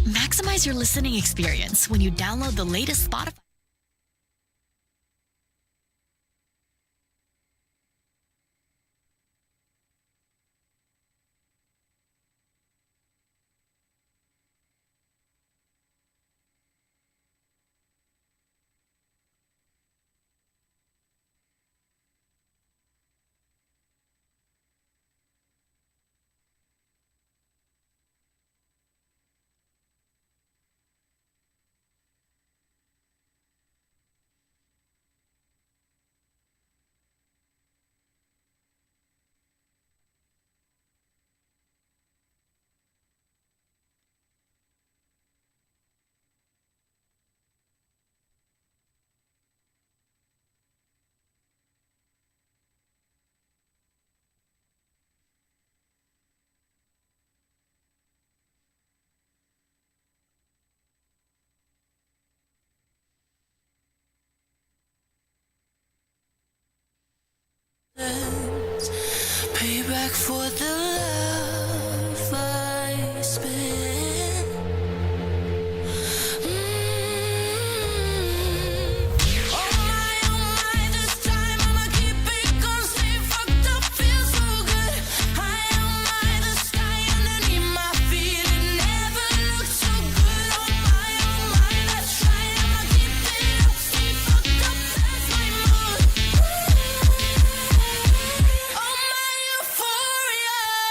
Maximize your listening experience when you download the latest Spotify. Payback for the love I spent. Oh my, this time I'ma keep it gonna stay fucked up, feel so good. High on my, the sky underneath my feet, it never looked so good. Oh my, that's right, I'ma keep it up, stay fucked up, that's my mood. Oh my euphoria.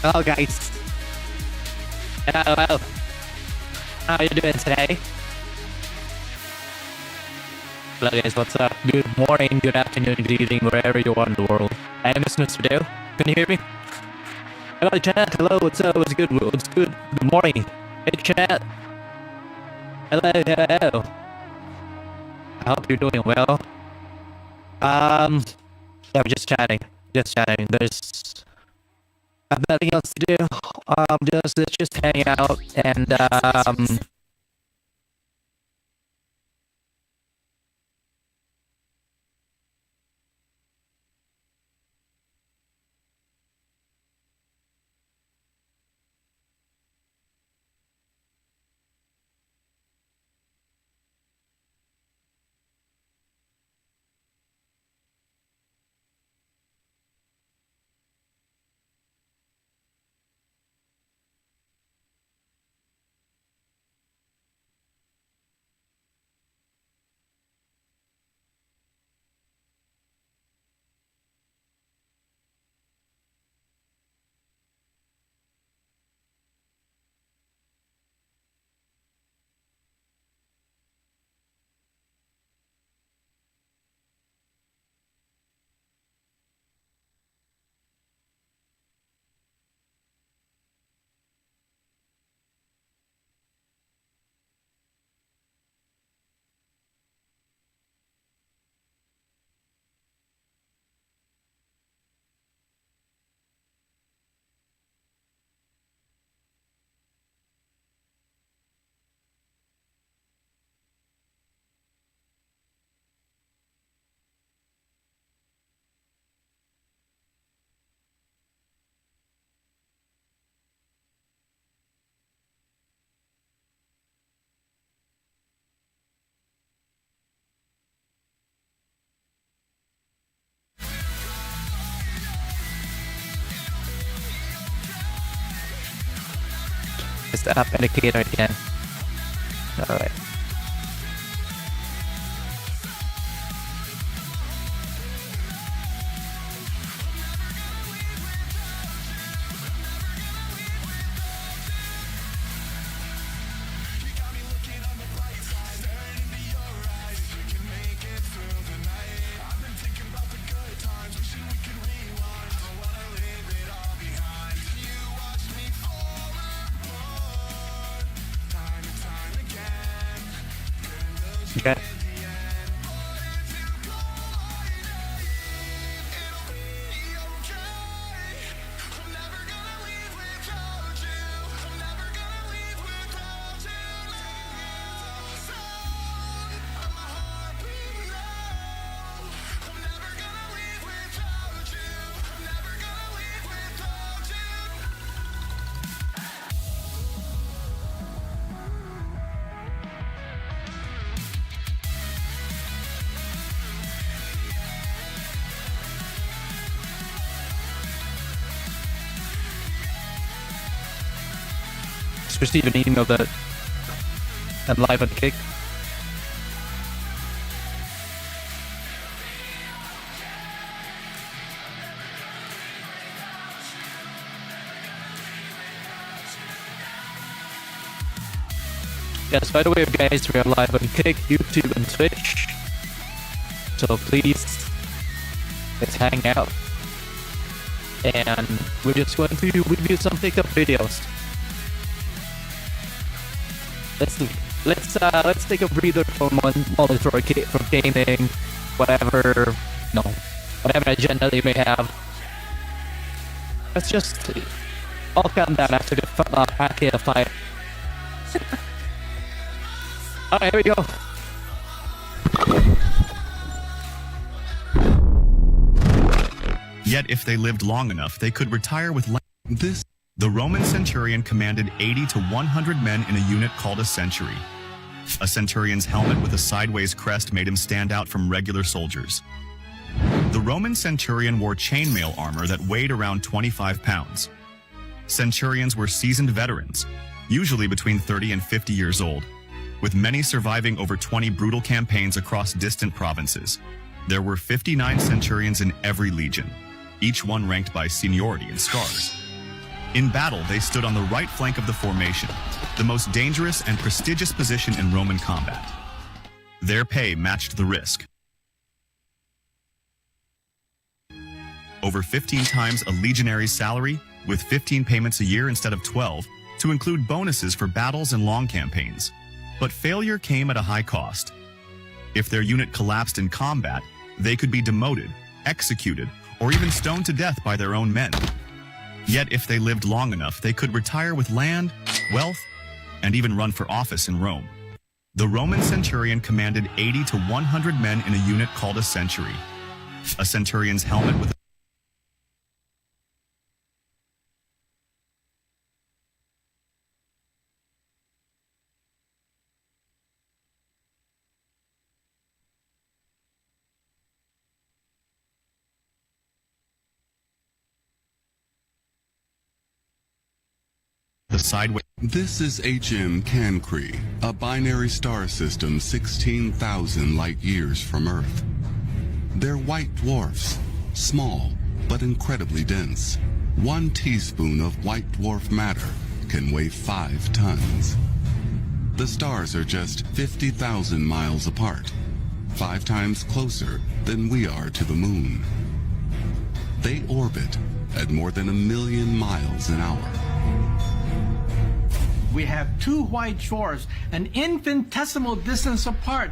Hello, guys. Hello. How are you doing today? Hello, guys. What's up? Good morning, good afternoon, good evening, wherever you are in the world. I am MztrDale. Can you hear me? Hello, chat. Hello. What's up? What's good? What's good? Good morning. Hey, chat. Hello. I hope you're doing well. Yeah, we're just chatting. I've nothing else to do. Let's just hang out and just up indicator again. All right. Okay. Just received an email that I'm live on Kick. Yes, by the way, guys, we are live on Kick, YouTube, and Twitch. So please, let's hang out. And we're just going to review some pickup videos. Let's take a breather from monitor from gaming, whatever agenda they may have. Let's just all calm down after the fight. All right, here we go. Yet if they lived long enough, they could retire with this. The Roman centurion commanded 80 to 100 men in a unit called a century. A centurion's helmet with a sideways crest made him stand out from regular soldiers. The Roman centurion wore chainmail armor that weighed around 25 pounds. Centurions were seasoned veterans, usually between 30 and 50 years old, with many surviving over 20 brutal campaigns across distant provinces. There were 59 centurions in every legion, each one ranked by seniority in scars. In battle, they stood on the right flank of the formation, the most dangerous and prestigious position in Roman combat. Their pay matched the risk. Over 15 times a legionary's salary, with 15 payments a year instead of 12, to include bonuses for battles and long campaigns. But failure came at a high cost. If their unit collapsed in combat, they could be demoted, executed, or even stoned to death by their own men. Yet if they lived long enough, they could retire with land, wealth, and even run for office in Rome. The Roman centurion commanded 80 to 100 men in a unit called a century. A centurion's helmet with the sideways. This is HM Cancri, a binary star system 16,000 light years from Earth. They're white dwarfs, small but incredibly dense. 1 teaspoon of white dwarf matter can weigh 5 tons. The stars are just 50,000 miles apart, 5 times closer than we are to the moon. They orbit at more than 1,000,000 miles an hour. We have 2 white dwarfs an infinitesimal distance apart,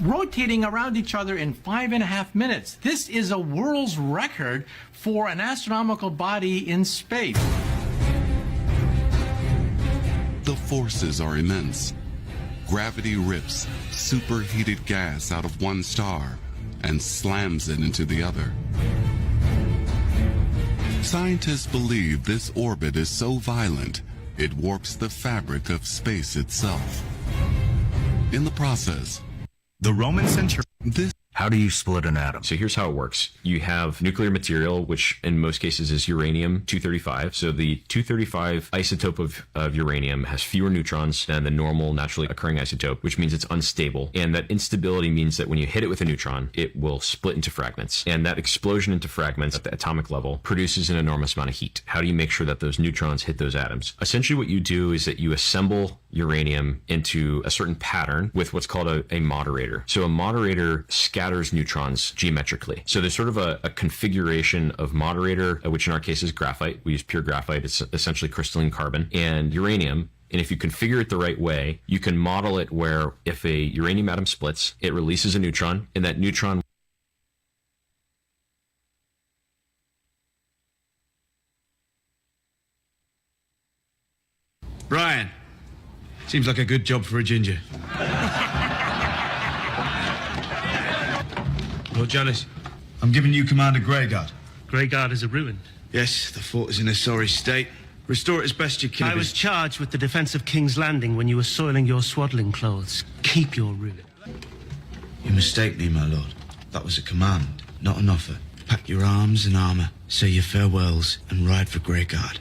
rotating around each other in 5.5 minutes. This is a world's record for an astronomical body in space. The forces are immense. Gravity rips superheated gas out of one star and slams it into the other. Scientists believe this orbit is so violent it warps the fabric of space itself. In the process, The Roman centurion. How do you split an atom? So here's how it works. You have nuclear material, which in most cases is uranium-235. So the 235 isotope of uranium has fewer neutrons than the normal naturally occurring isotope, which means it's unstable. And that instability means that when you hit it with a neutron, it will split into fragments. And that explosion into fragments at the atomic level produces an enormous amount of heat. How do you make sure that those neutrons hit those atoms? Essentially what you do is that you assemble uranium into a certain pattern with what's called a moderator. So a moderator scatters neutrons geometrically. So there's sort of a configuration of moderator, which in our case is graphite. We use pure graphite. It's essentially crystalline carbon and uranium. And if you configure it the right way, you can model it where if a uranium atom splits, it releases a neutron, and that neutron Brian, seems like a good job for a ginger. Lord Janice, I'm giving you command of Greyguard. Greyguard is a ruin. Yes, the fort is in a sorry state. Restore it as best you can. I was charged with the defense of King's Landing when you were soiling your swaddling clothes. Keep your ruin. You mistake me, my lord. That was a command, not an offer. Pack your arms and armor, say your farewells, and ride for Greyguard.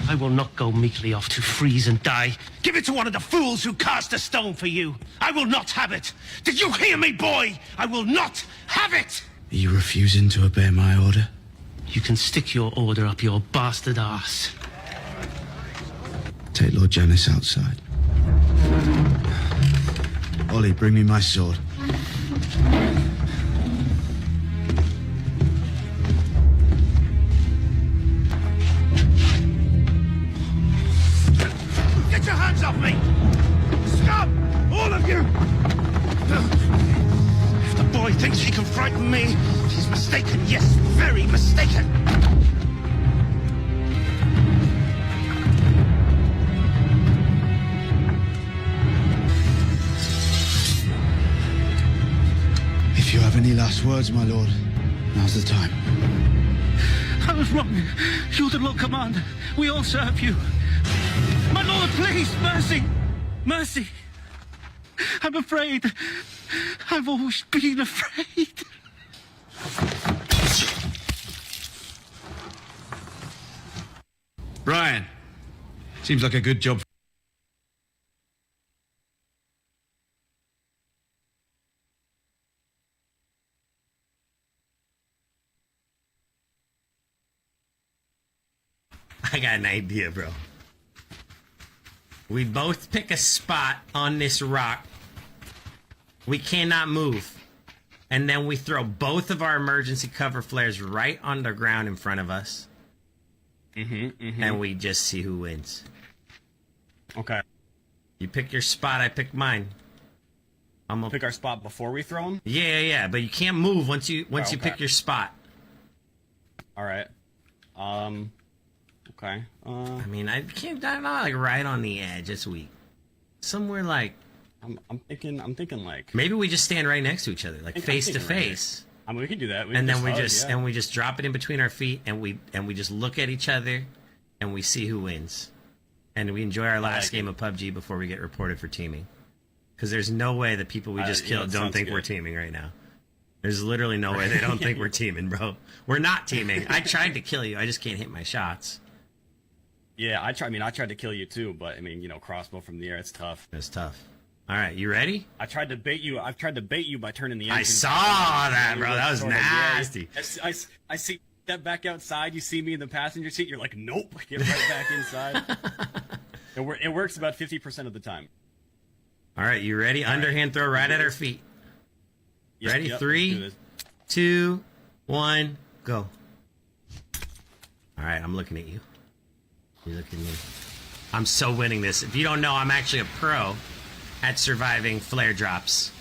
I will not go meekly off to freeze and die. Give it to one of the fools who cast a stone for you. I will not have it. Did you hear me, boy? I will not have it. Are you refusing to obey my order? You can stick your order up your bastard ass. Take Lord Janice outside. Ollie, bring me my sword. Get your hands off me! Stop! All of you! If the boy thinks he can frighten me, he's mistaken. Yes, very mistaken. If you have any last words, my lord, now's the time. I was wrong. You're the Lord Commander. We all serve you. My lord, please, mercy! Mercy! I'm afraid. I've always been afraid. Brian, seems like a good job. I got an idea, bro. We both pick a spot on this rock. We cannot move. And then we throw both of our emergency cover flares right on the ground in front of us. And we just see who wins. Okay. You pick your spot, I pick mine. I'm gonna Pick our spot before we throw them? Yeah, but you can't move once you okay. pick your spot. All right. Okay. I mean, I'm not like right on the edge. It's weak. Somewhere like I'm thinking like maybe we just stand right next to each other, like face to face. I mean, we can do that. And then we just drop it in between our feet, and we just look at each other, and we see who wins, and we enjoy our last game of PUBG before we get reported for teaming, because there's no way the people we just killed don't think we're teaming right now. There's literally no way they don't think we're teaming, bro. We're not teaming. I tried to kill you. I just can't hit my shots. Yeah, I tried to kill you too, but I mean, you know, crossbow from the air, it's tough. It's tough. All right, you ready? I've tried to bait you by turning the engine. I saw that, bro. That was nasty. I see that back outside. You see me in the passenger seat. You're like, nope. Get right back inside. It works about 50% of the time. All right, you ready? Underhand throw right at our feet. Yep, Ready? yep, 3, 2, 1, go. All right, I'm looking at you. You look at me. I'm so winning this. If you don't know, I'm actually a pro at surviving flare drops.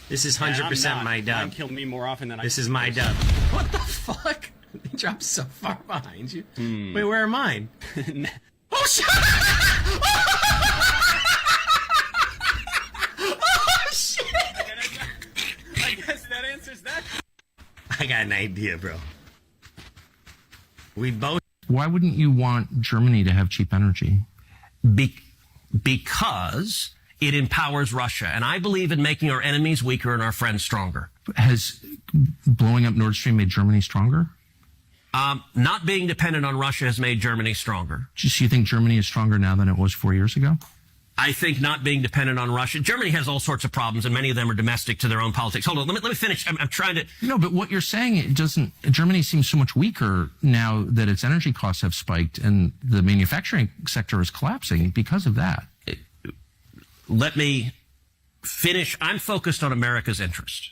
This is 100% my dub. Mine killed me more often than This is my dub. What the fuck? They dropped so far behind you. Wait, where are mine? Oh, shit! Oh, shit! I guess that answers that. I got an idea, bro. We both... Why wouldn't you want Germany to have cheap energy? Because it empowers Russia. And I believe in making our enemies weaker and our friends stronger. Has blowing up Nord Stream made Germany stronger? Not being dependent on Russia has made Germany stronger. Just you think Germany is stronger now than it was 4 years ago? I think not being dependent on Russia. Germany has all sorts of problems, and many of them are domestic to their own politics. Hold on, let me finish. I'm trying to... No, but what you're saying, it doesn't... Germany seems so much weaker now that its energy costs have spiked and the manufacturing sector is collapsing because of that. Let me finish. I'm focused on America's interest.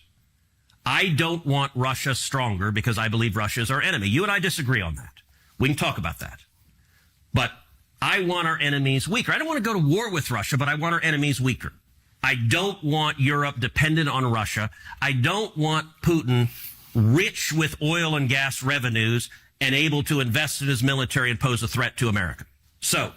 I don't want Russia stronger because I believe Russia is our enemy. You and I disagree on that. We can talk about that. But I want our enemies weaker. I don't want to go to war with Russia, but I want our enemies weaker. I don't want Europe dependent on Russia. I don't want Putin rich with oil and gas revenues and able to invest in his military and pose a threat to America. So,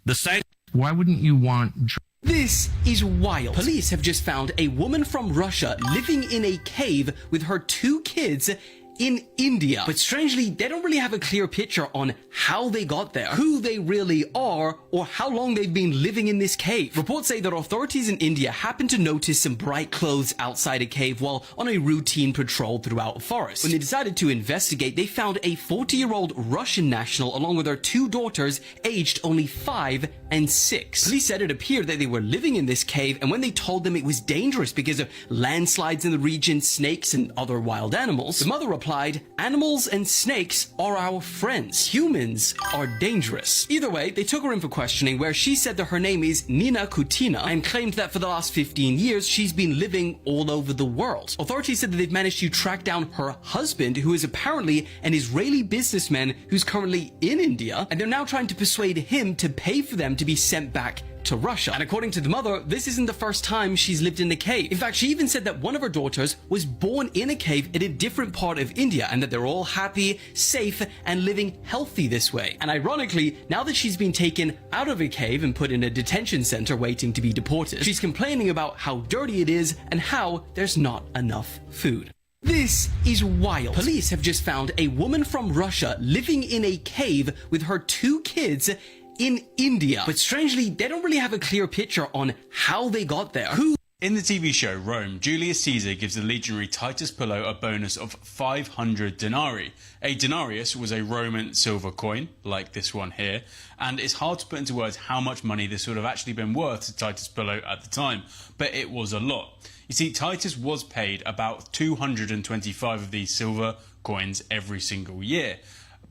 the sanctions... Why wouldn't you want... This is wild. Police have just found a woman from Russia living in a cave with her 2 kids in India. But strangely, they don't really have a clear picture on how they got there, who they really are, or how long they've been living in this cave. Reports say that authorities in India happened to notice some bright clothes outside a cave while on a routine patrol throughout a forest. When they decided to investigate, they found a 40-year-old Russian national along with her 2 daughters aged only 5 and 6. Police said it appeared that they were living in this cave, and when they told them it was dangerous because of landslides in the region, snakes, and other wild animals, the mother replied, "Animals and snakes are our friends. Humans are dangerous." Either way, they took her in for questioning, where she said that her name is Nina Kutina and claimed that for the last 15 years she's been living all over the world. Authorities said that they've managed to track down her husband, who is apparently an Israeli businessman who's currently in India, and they're now trying to persuade him to pay for them to be sent back to Russia. And according to the mother, this isn't the first time she's lived in a cave. In fact, she even said that one of her daughters was born in a cave in a different part of India, and that they're all happy, safe, and living healthy this way. And ironically, now that she's been taken out of a cave and put in a detention center waiting to be deported, she's complaining about how dirty it is and how there's not enough food. This is wild. Police have just found a woman from Russia living in a cave with her 2 kids in India. But strangely, they don't really have a clear picture on how they got there, who... In the TV show Rome, Julius Caesar gives the legionary Titus Pullo a bonus of 500 denarii. A denarius was a Roman silver coin, like this one here, and it's hard to put into words how much money this would have actually been worth to Titus Pullo at the time, but it was a lot. You see, Titus was paid about 225 of these silver coins every single year.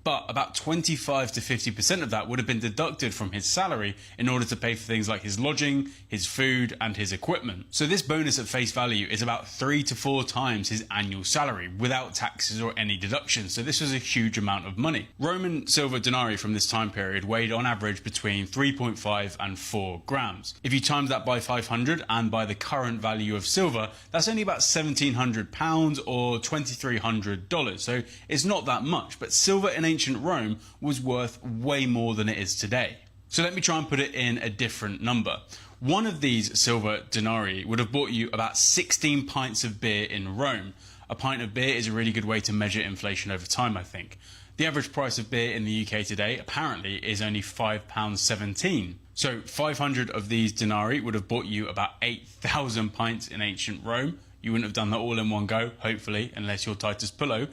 but about 25 to 50% of that would have been deducted from his salary in order to pay for things like his lodging, his food, and his equipment. So this bonus at face value is about 3 to 4 times his annual salary without taxes or any deductions. So this was a huge amount of money. Roman silver denarii from this time period weighed on average between 3.5 and 4 grams. If you times that by 500 and by the current value of silver, that's only about £1,700 or $2,300. So it's not that much, but silver in ancient Rome was worth way more than it is today. So let me try and put it in a different number. One of these silver denarii would have bought you about 16 pints of beer in Rome. A pint of beer is a really good way to measure inflation over time, I think. The average price of beer in the UK today apparently is only £5.17. So 500 of these denarii would have bought you about 8,000 pints in ancient Rome. You wouldn't have done that all in one go, hopefully, unless you're Titus Pillow.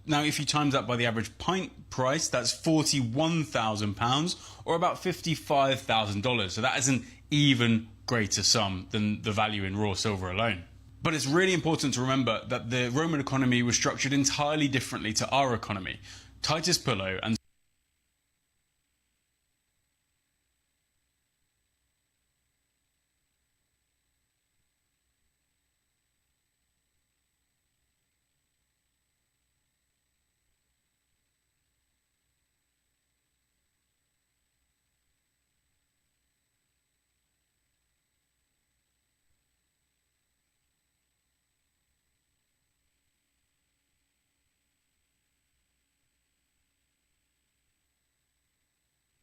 Now, if you times that by the average pint price, that's £41,000 or about $55,000. So that is an even greater sum than the value in raw silver alone. But it's really important to remember that the Roman economy was structured entirely differently to our economy. Titus Pillow and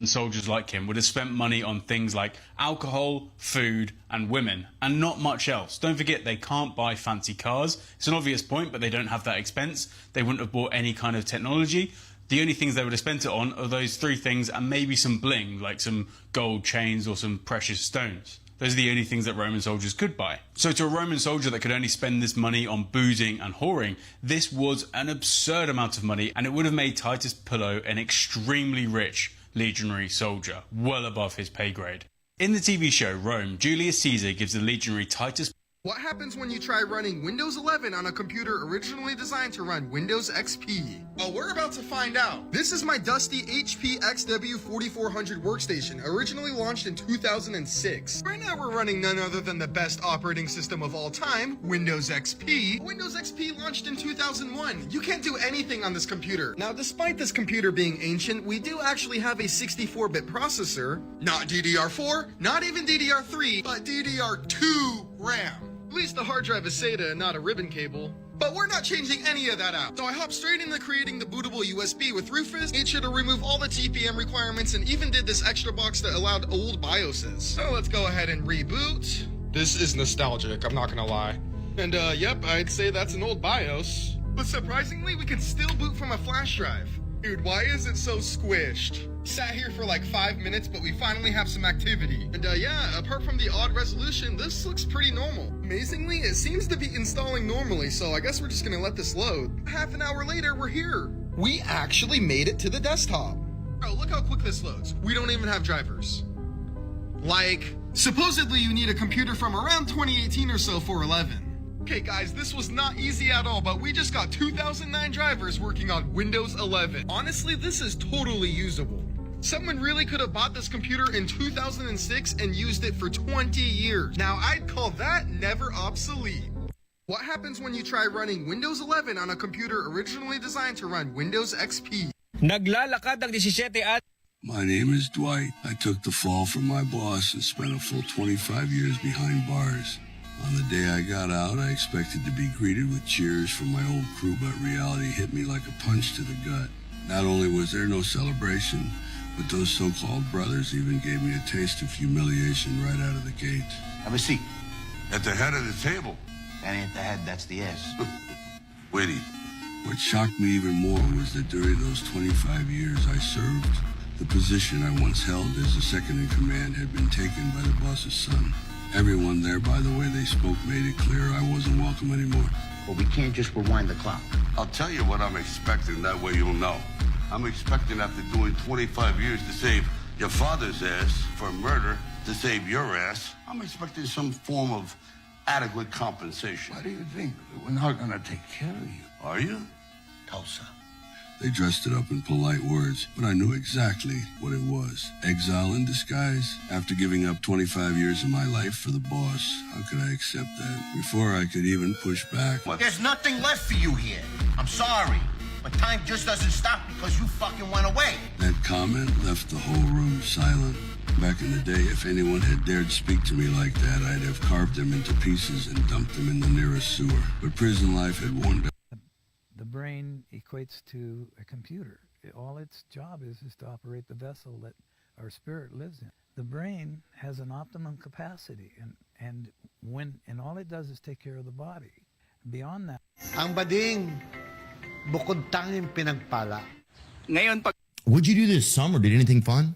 soldiers like him would have spent money on things like alcohol, food, and women, and not much else. Don't forget, they can't buy fancy cars. It's an obvious point, but they don't have that expense. They wouldn't have bought any kind of technology. The only things they would have spent it on are those 3 things and maybe some bling, like some gold chains or some precious stones. Those are the only things that Roman soldiers could buy. So to a Roman soldier that could only spend this money on boozing and whoring, this was an absurd amount of money, and it would have made Titus Pillow an extremely rich legionary soldier, well above his pay grade. In the TV show Rome, Julius Caesar gives the legionary Titus. What happens when you try running Windows 11 on a computer originally designed to run Windows XP? Well, we're about to find out. This is my dusty HP XW4400 workstation, originally launched in 2006. Right now we're running none other than the best operating system of all time, Windows XP. Windows XP launched in 2001. You can't do anything on this computer. Now, despite this computer being ancient, we do actually have a 64-bit processor. Not DDR4, not even DDR3, but DDR2 RAM. At least the hard drive is SATA and not a ribbon cable. But we're not changing any of that out. So I hopped straight into creating the bootable USB with Rufus, made sure to remove all the TPM requirements, and even did this extra box that allowed old BIOSes. So let's go ahead and reboot. This is nostalgic, I'm not gonna lie. And yep, I'd say that's an old BIOS. But surprisingly, we can still boot from a flash drive. Dude, why is it so squished? Sat here for like 5 minutes, but we finally have some activity. And yeah, apart from the odd resolution, this looks pretty normal. Amazingly, it seems to be installing normally, so I guess we're just gonna let this load. Half an hour later, we're here. We actually made it to the desktop. Oh, look how quick this loads. We don't even have drivers. Like, supposedly you need a computer from around 2018 or so for 11. Okay guys, this was not easy at all, but we just got 2009 drivers working on Windows 11. Honestly, this is totally usable. Someone really could have bought this computer in 2006 and used it for 20 years. Now, I'd call that never obsolete. What happens when you try running Windows 11 on a computer originally designed to run Windows XP? Naglalakad ang 17 at... My name is Dwight. I took the fall from my boss and spent a full 25 years behind bars. On the day I got out, I expected to be greeted with cheers from my old crew, but reality hit me like a punch to the gut. Not only was there no celebration, but those so-called brothers even gave me a taste of humiliation right out of the gate. Have a seat. At the head of the table. That ain't the head, that's the ass. Witty. What shocked me even more was that during those 25 years I served, the position I once held as the second in command had been taken by the boss's son. Everyone there, by the way they spoke, made it clear I wasn't welcome anymore. Well, we can't just rewind the clock. I'll tell you what I'm expecting, that way you'll know. I'm expecting after doing 25 years to save your father's ass for murder, to save your ass, I'm expecting some form of adequate compensation. Why do you think we're not gonna take care of you? Are you? Tulsa. They dressed it up in polite words, but I knew exactly what it was. Exile in disguise. After giving up 25 years of my life for the boss, how could I accept that? Before I could even push back. There's nothing left for you here. I'm sorry, but time just doesn't stop because you fucking went away. That comment left the whole room silent. Back in the day, if anyone had dared speak to me like that, I'd have carved them into pieces and dumped them in the nearest sewer. But prison life had worn down. The brain equates to a computer. All its job is to operate the vessel that our spirit lives in. The brain has an optimum capacity, and all it does is take care of the body. Beyond that, Ang bading, bukod tanging pinagpala. Ngayon pag What'd you do this summer? Did anything fun?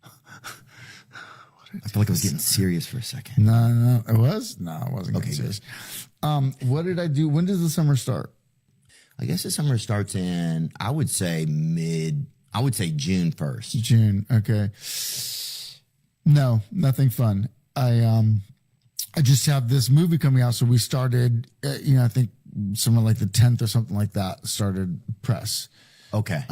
I feel like I was getting serious for a second. No, it was? No, it wasn't getting serious. What did I do? When does the summer start? I guess the summer starts in, I would say June 1st. June, okay. No, nothing fun. I just have this movie coming out, so we started, I think somewhere like the 10th or something like that, started press. Okay.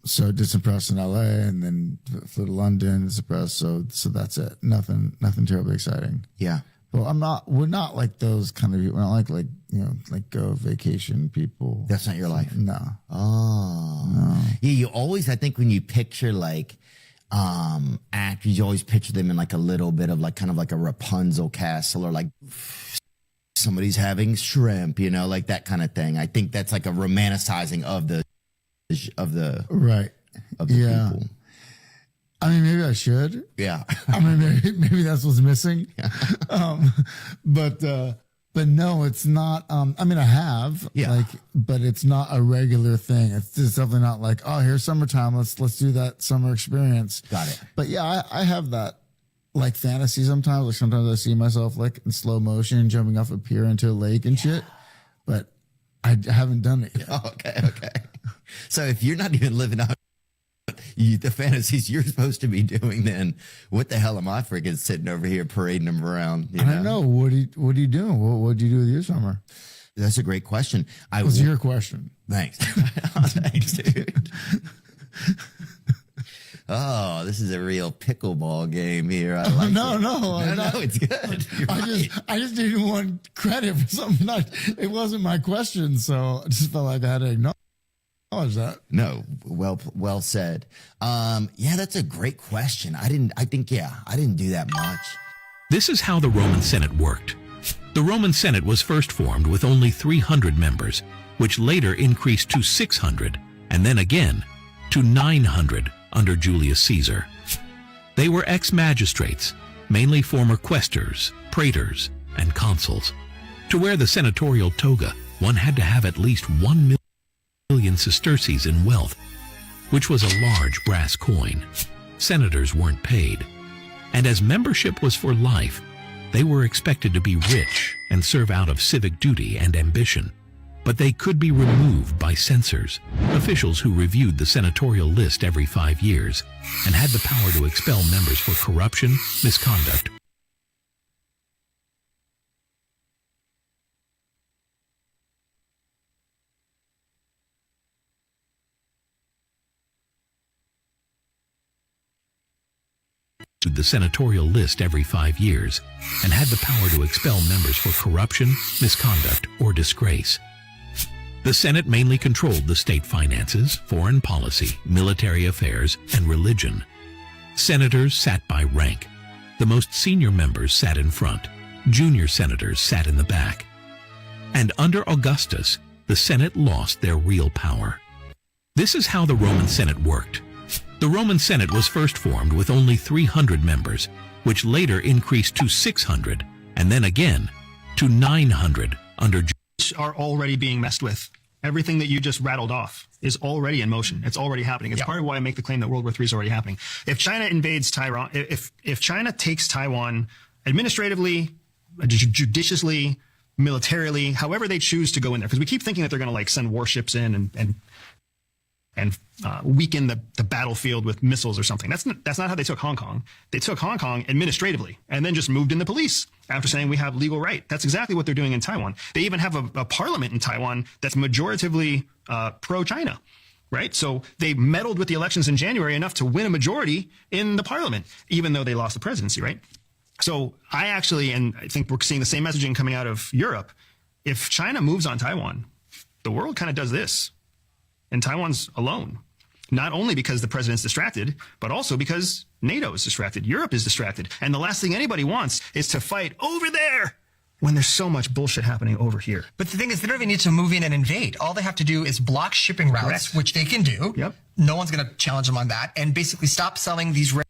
So I did some press in LA and then flew to London, did some press. So that's it. Nothing terribly exciting. Yeah. Well, we're not like those kind of people. We're not like go vacation people. That's not your life. No. Oh. No. Yeah. You always, I think when you picture like, actors, you always picture them in like a little bit of like kind of like a Rapunzel castle or like somebody's having shrimp, like that kind of thing. I think that's like a romanticizing of the right of the people. I mean, maybe I should. Yeah. I mean, maybe that's what's missing. But no, it's not. I mean, I have, but it's not a regular thing. It's just definitely not like, oh, here's summertime. Let's do that summer experience. Got it. But yeah, I have that like fantasy sometimes. Like sometimes I see myself like in slow motion jumping off a pier into a lake and shit. But I haven't done it yet. Oh, okay. So if you're not even living out the fantasies you're supposed to be doing, then what the hell am I freaking sitting over here parading them around? I don't know. What are you doing? What did you do with your summer? That's a great question. What's your question? Thanks. Thanks, dude. Oh, this is a real pickleball game here. I like No, it's good. I just didn't want credit for something. It wasn't my question, so I just felt like I had to acknowledge that. No, well said. Yeah, that's a great question. I didn't do that much. This is how the Roman Senate worked. The Roman Senate was first formed with only 300 members, which later increased to 600, and then again to 900 under Julius Caesar. They were ex-magistrates, mainly former quaestors, praetors, and consuls. To wear the senatorial toga, one had to have at least 1 million sesterces in wealth, which was a large brass coin. Senators weren't paid. And as membership was for life, they were expected to be rich and serve out of civic duty and ambition. But they could be removed by censors, officials who reviewed the senatorial list every 5 years and had the power to expel members for corruption, misconduct, the senatorial list every 5 years and had the power to expel members for corruption, misconduct, or disgrace. The Senate mainly controlled the state finances, foreign policy, military affairs, and religion. Senators sat by rank. The most senior members sat in front. Junior senators sat in the back. And under Augustus, the Senate lost their real power. This is how the Roman Senate worked. The Roman Senate was first formed with only 300 members, which later increased to 600, and then again to 900 under are already being messed with. Everything that you just rattled off is already in motion. It's already happening. It's part of why I make the claim that World War III is already happening. If China invades Taiwan, if China takes Taiwan administratively, judiciously, militarily, however they choose to go in there, because we keep thinking that they're going to like send warships in and weaken the battlefield with missiles or something. That's not how they took Hong Kong. They took Hong Kong administratively and then just moved in the police after saying we have legal right. That's exactly what they're doing in Taiwan. They even have a parliament in Taiwan that's majoritively pro-China. right? So they meddled with the elections in January enough to win a majority in the parliament, even though they lost the presidency, right? So I actually, and I think we're seeing the same messaging coming out of Europe. If China moves on Taiwan, the world kind of does this, and Taiwan's alone. Not only because the president's distracted, but also because NATO is distracted. Europe is distracted. And the last thing anybody wants is to fight over there when there's so much bullshit happening over here. But the thing is, they don't even need to move in and invade. All they have to do is block shipping routes, Correct. which they can do. Yep. No one's going to challenge them on that. And basically stop selling these rare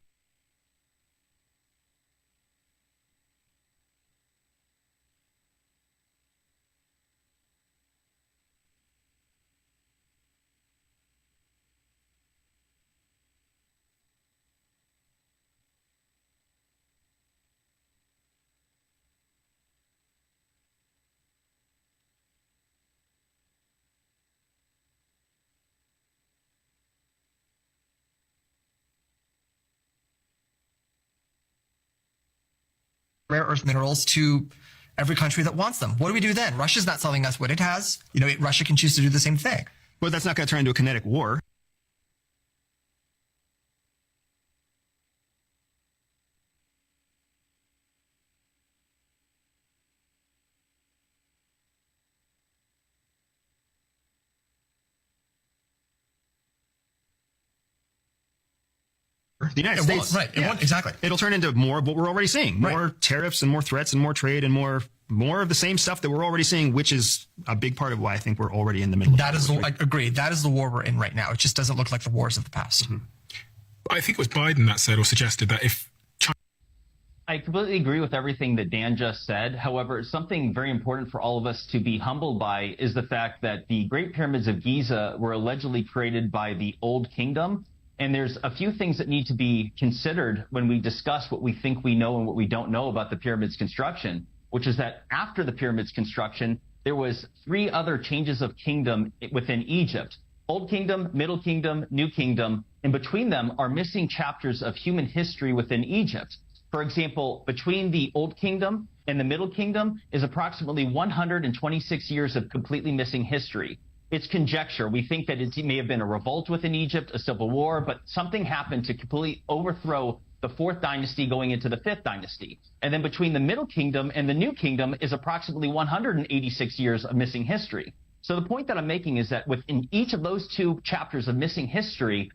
earth minerals to every country that wants them. What do we do then? Russia's not selling us what it has. Russia can choose to do the same thing. But that's not going to turn into a kinetic war. The United States, Right. Exactly. It'll turn into more of what we're already seeing: more tariffs and more threats and more trade and more of the same stuff that we're already seeing, which is a big part of why I think we're already in the middle. That is, I agree. That is the war we're in right now. It just doesn't look like the wars of the past. Mm-hmm. I think it was Biden that said or suggested that if I completely agree with everything that Dan just said. However, something very important for all of us to be humbled by is the fact that the Great Pyramids of Giza were allegedly created by the Old Kingdom. And there's a few things that need to be considered when we discuss what we think we know and what we don't know about the pyramids construction, which is that after the pyramids construction, there was 3 other changes of kingdom within Egypt: Old Kingdom, Middle Kingdom, New Kingdom. And between them are missing chapters of human history within Egypt. For example, between the Old Kingdom and the Middle Kingdom is approximately 126 years of completely missing history. It's conjecture. We think that it may have been a revolt within Egypt, a civil war, but something happened to completely overthrow the 4th dynasty going into the 5th dynasty. And then between the Middle Kingdom and the New Kingdom is approximately 186 years of missing history. So the point that I'm making is that within each of those 2 chapters of missing history,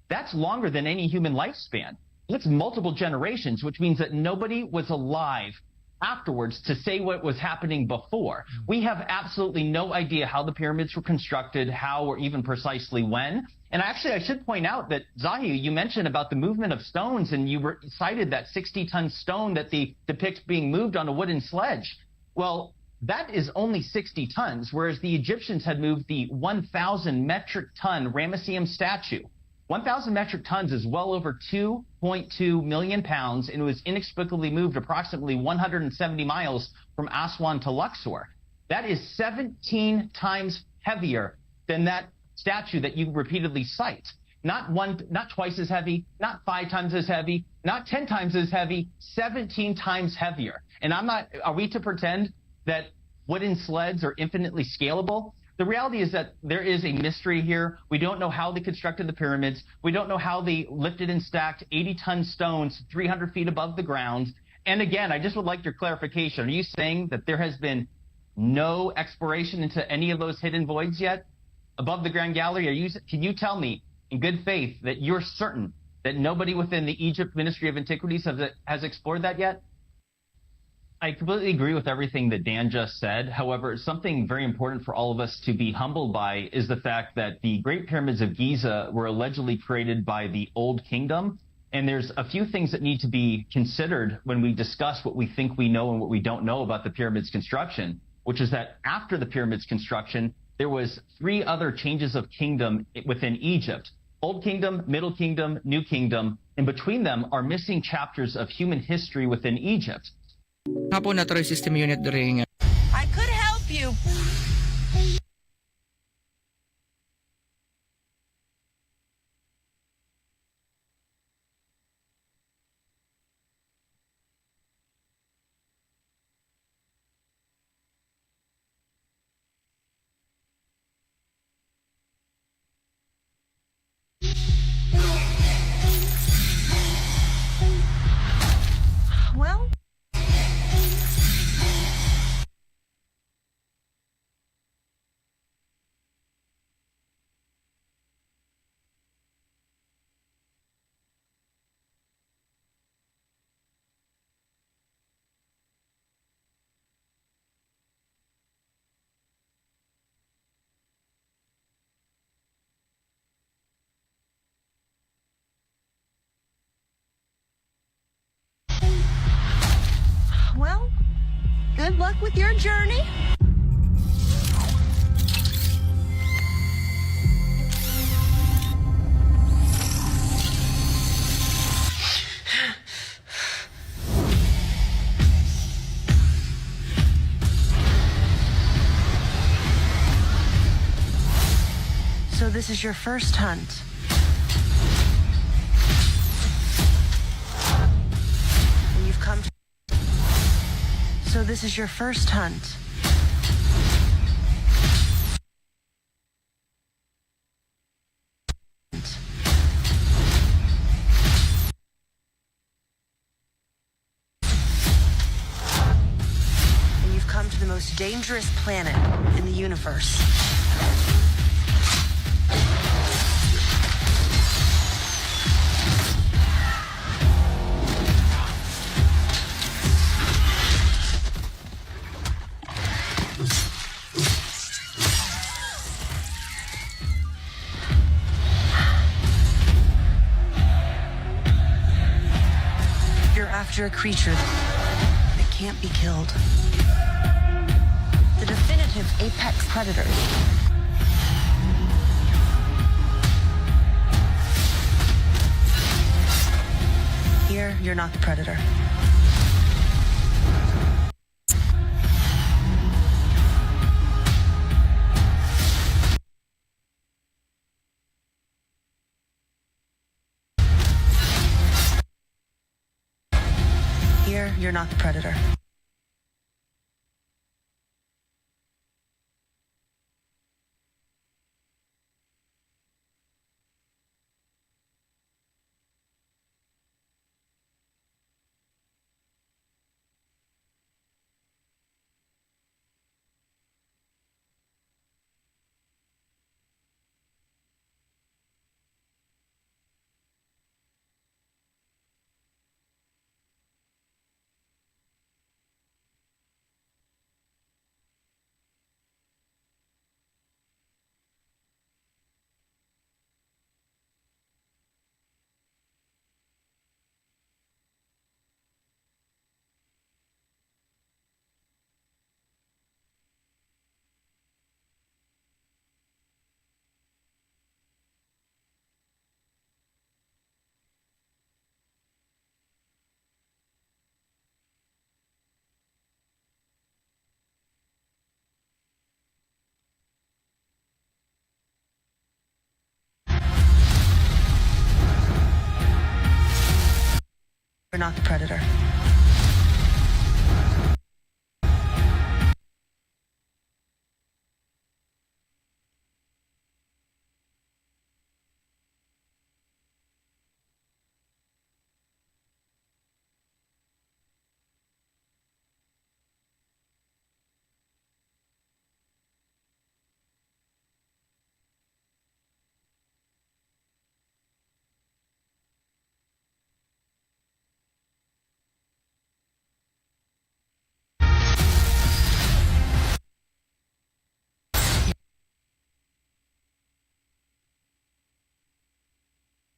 that's longer than any human lifespan. It's multiple generations, which means that nobody was alive afterwards to say what was happening before. We have absolutely no idea how the pyramids were constructed, how, or even precisely when. And actually, I should point out that, Zahi, you mentioned about the movement of stones, and you cited that 60-ton stone that depicts being moved on a wooden sledge. Well, that is only 60 tons, whereas the Egyptians had moved the 1,000 metric ton Ramesseum statue. 1,000 metric tons is well over 2.2 million pounds, and it was inexplicably moved approximately 170 miles from Aswan to Luxor. That is 17 times heavier than that statue that you repeatedly cite. Not twice as heavy, not 5 times as heavy, not 10 times as heavy, 17 times heavier. And are we to pretend that wooden sleds are infinitely scalable? The reality is that there is a mystery here. We don't know how they constructed the pyramids. We don't know how they lifted and stacked 80-ton stones 300 feet above the ground. And again, I just would like your clarification. Are you saying that there has been no exploration into any of those hidden voids yet above the Grand Gallery? Can you tell me in good faith that you're certain that nobody within the Egypt Ministry of Antiquities has explored that yet? I completely agree with everything that Dan just said. However, something very important for all of us to be humbled by is the fact that the Great Pyramids of Giza were allegedly created by the Old Kingdom. And there's a few things that need to be considered when we discuss what we think we know and what we don't know about the pyramids construction, which is that after the pyramids construction, there was 3 other changes of kingdom within Egypt: Old Kingdom, Middle Kingdom, New Kingdom. And between them are missing chapters of human history within Egypt. Nga po natural system unit during I could help you. Good luck with your journey. So this is your first hunt. And you've come to... So this is your first hunt. And you've come to the most dangerous planet in the universe. After a creature that can't be killed. The definitive apex predator. Here, you're not the predator. Here, you're not the predator. You're not the predator.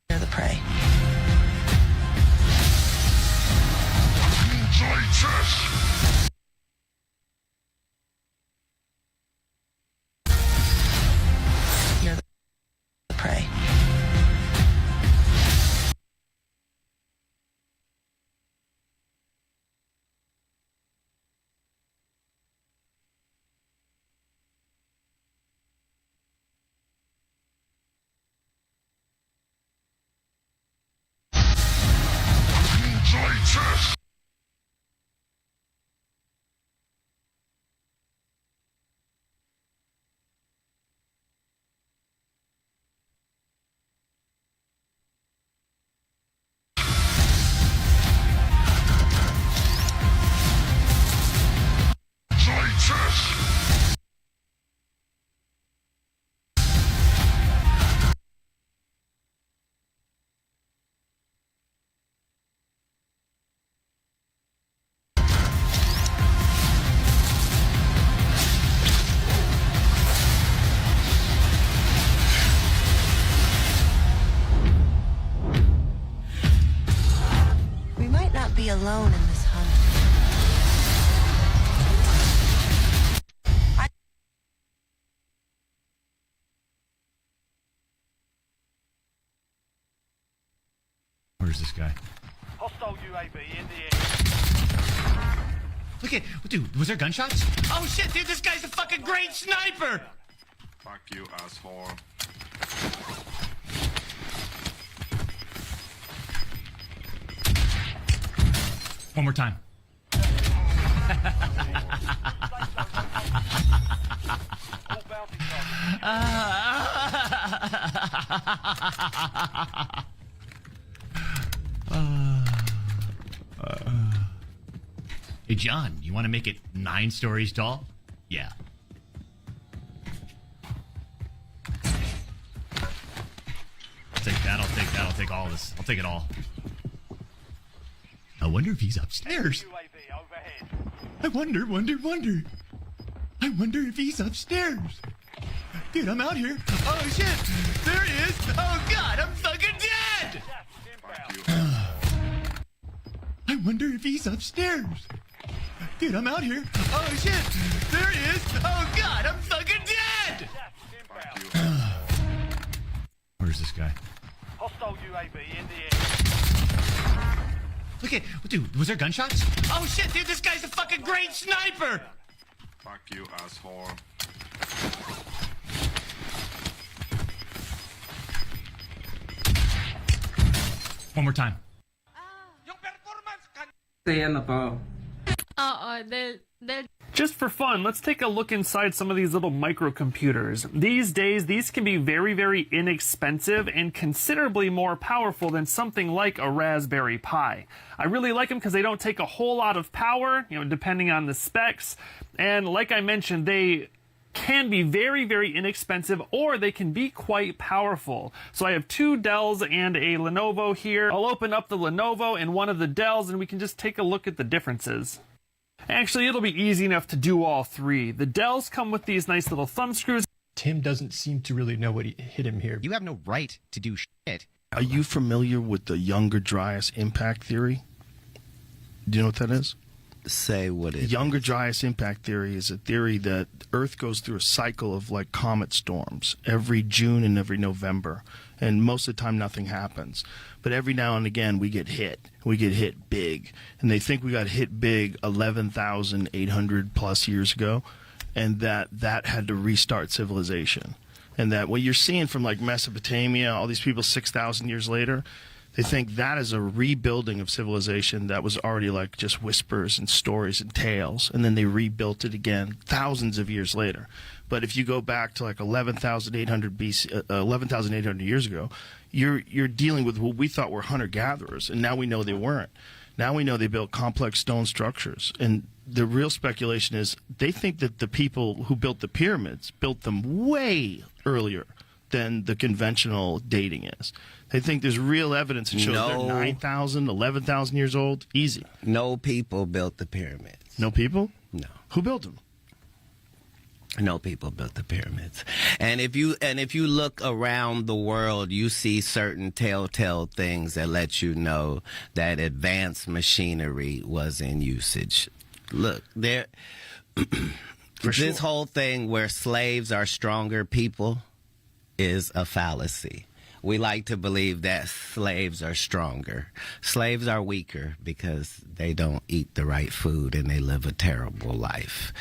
You're the prey. You're the prey. We might not be alone in this hunt. Where's this guy? Hostile UAV in the air. Look at, dude, was there gunshots? Oh shit, dude, this guy's a fucking great sniper! Fuck you, asshole. One more time. Hey, John, you want to make it 9 stories tall? Yeah. I'll take that, I'll take that, I'll take all this. I'll take it all. I wonder if he's upstairs. I wonder. I wonder if he's upstairs. Dude, I'm out here. Oh, shit. There he is. Oh, God, I'm fucking dead. I wonder if he's upstairs. Dude, I'm out here. Oh, shit. There he is. Oh, God, I'm fucking dead. Where's this guy? Hostile UAV in the air. Look at, dude, was there gunshots? Oh, shit, dude, this guy's a fucking great sniper. Fuck you, asshole. One more time. Just for fun, let's take a look inside some of these little microcomputers. These days, these can be very, very inexpensive and considerably more powerful than something like a Raspberry Pi. I really like them because they don't take a whole lot of power, depending on the specs. And like I mentioned, they can be very, very inexpensive, or they can be quite powerful. So I have 2 Dells and a Lenovo here. I'll open up the Lenovo and one of the Dells, and we can just take a look at the differences. Actually, it'll be easy enough to do all 3. The Dells come with these nice little thumb screws. Tim doesn't seem to really know what hit him here. You have no right to do shit. Are you familiar with the Younger Dryas impact theory? Do you know what that is? Say what it Younger Dryas impact theory is a theory that Earth goes through a cycle of like comet storms every June and every November, and most of the time nothing happens. But every now and again we get hit. We get hit big, and they think we got hit big 11,800 plus years ago, and that had to restart civilization. And that what you're seeing from like Mesopotamia, all these people 6,000 years later, they think that is a rebuilding of civilization that was already like just whispers and stories and tales, and then they rebuilt it again thousands of years later. But if you go back to like 11,800 BC, 11,800 years ago, you're dealing with what we thought were hunter-gatherers, and now we know they weren't. Now we know they built complex stone structures, and the real speculation is they think that the people who built the pyramids built them way earlier than the conventional dating is. They think there's real evidence that shows they're 9,000, 11,000 years old. Easy. No people built the pyramids. No people? No. Who built them? No people built the pyramids. And if you look around the world, you see certain telltale things that let you know that advanced machinery was in usage. Look, this whole thing where slaves are stronger people is a fallacy. We like to believe that slaves are stronger. Slaves are weaker because they don't eat the right food and they live a terrible life.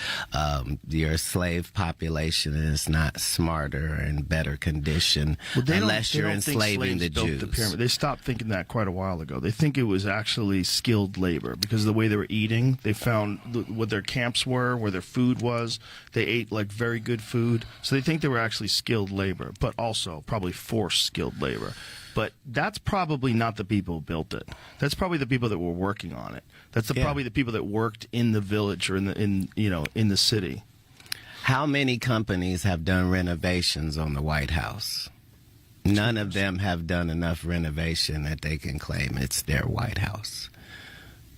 Your slave population is not smarter and better condition unless you're enslaving the Jews. They stopped thinking that quite a while ago. They think it was actually skilled labor because of the way they were eating. They found what their camps were, where their food was. They ate like very good food. So they think they were actually skilled labor, but also probably forced skilled labor. But that's probably not the people who built it. That's probably the people that were working on it. That's probably the people that worked in the village or in the city. How many companies have done renovations on the White House? None of them have done enough renovation that they can claim it's their White House.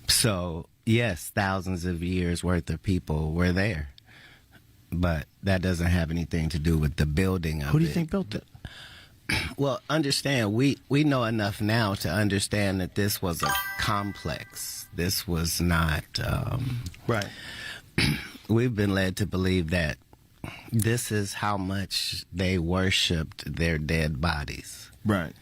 So, yes, thousands of years worth of people were there. But that doesn't have anything to do with the building of it. Who do you think built it? Well, understand, we know enough now to understand that this was a complex. This was not... right. We've been led to believe that this is how much they worshipped their dead bodies. Right.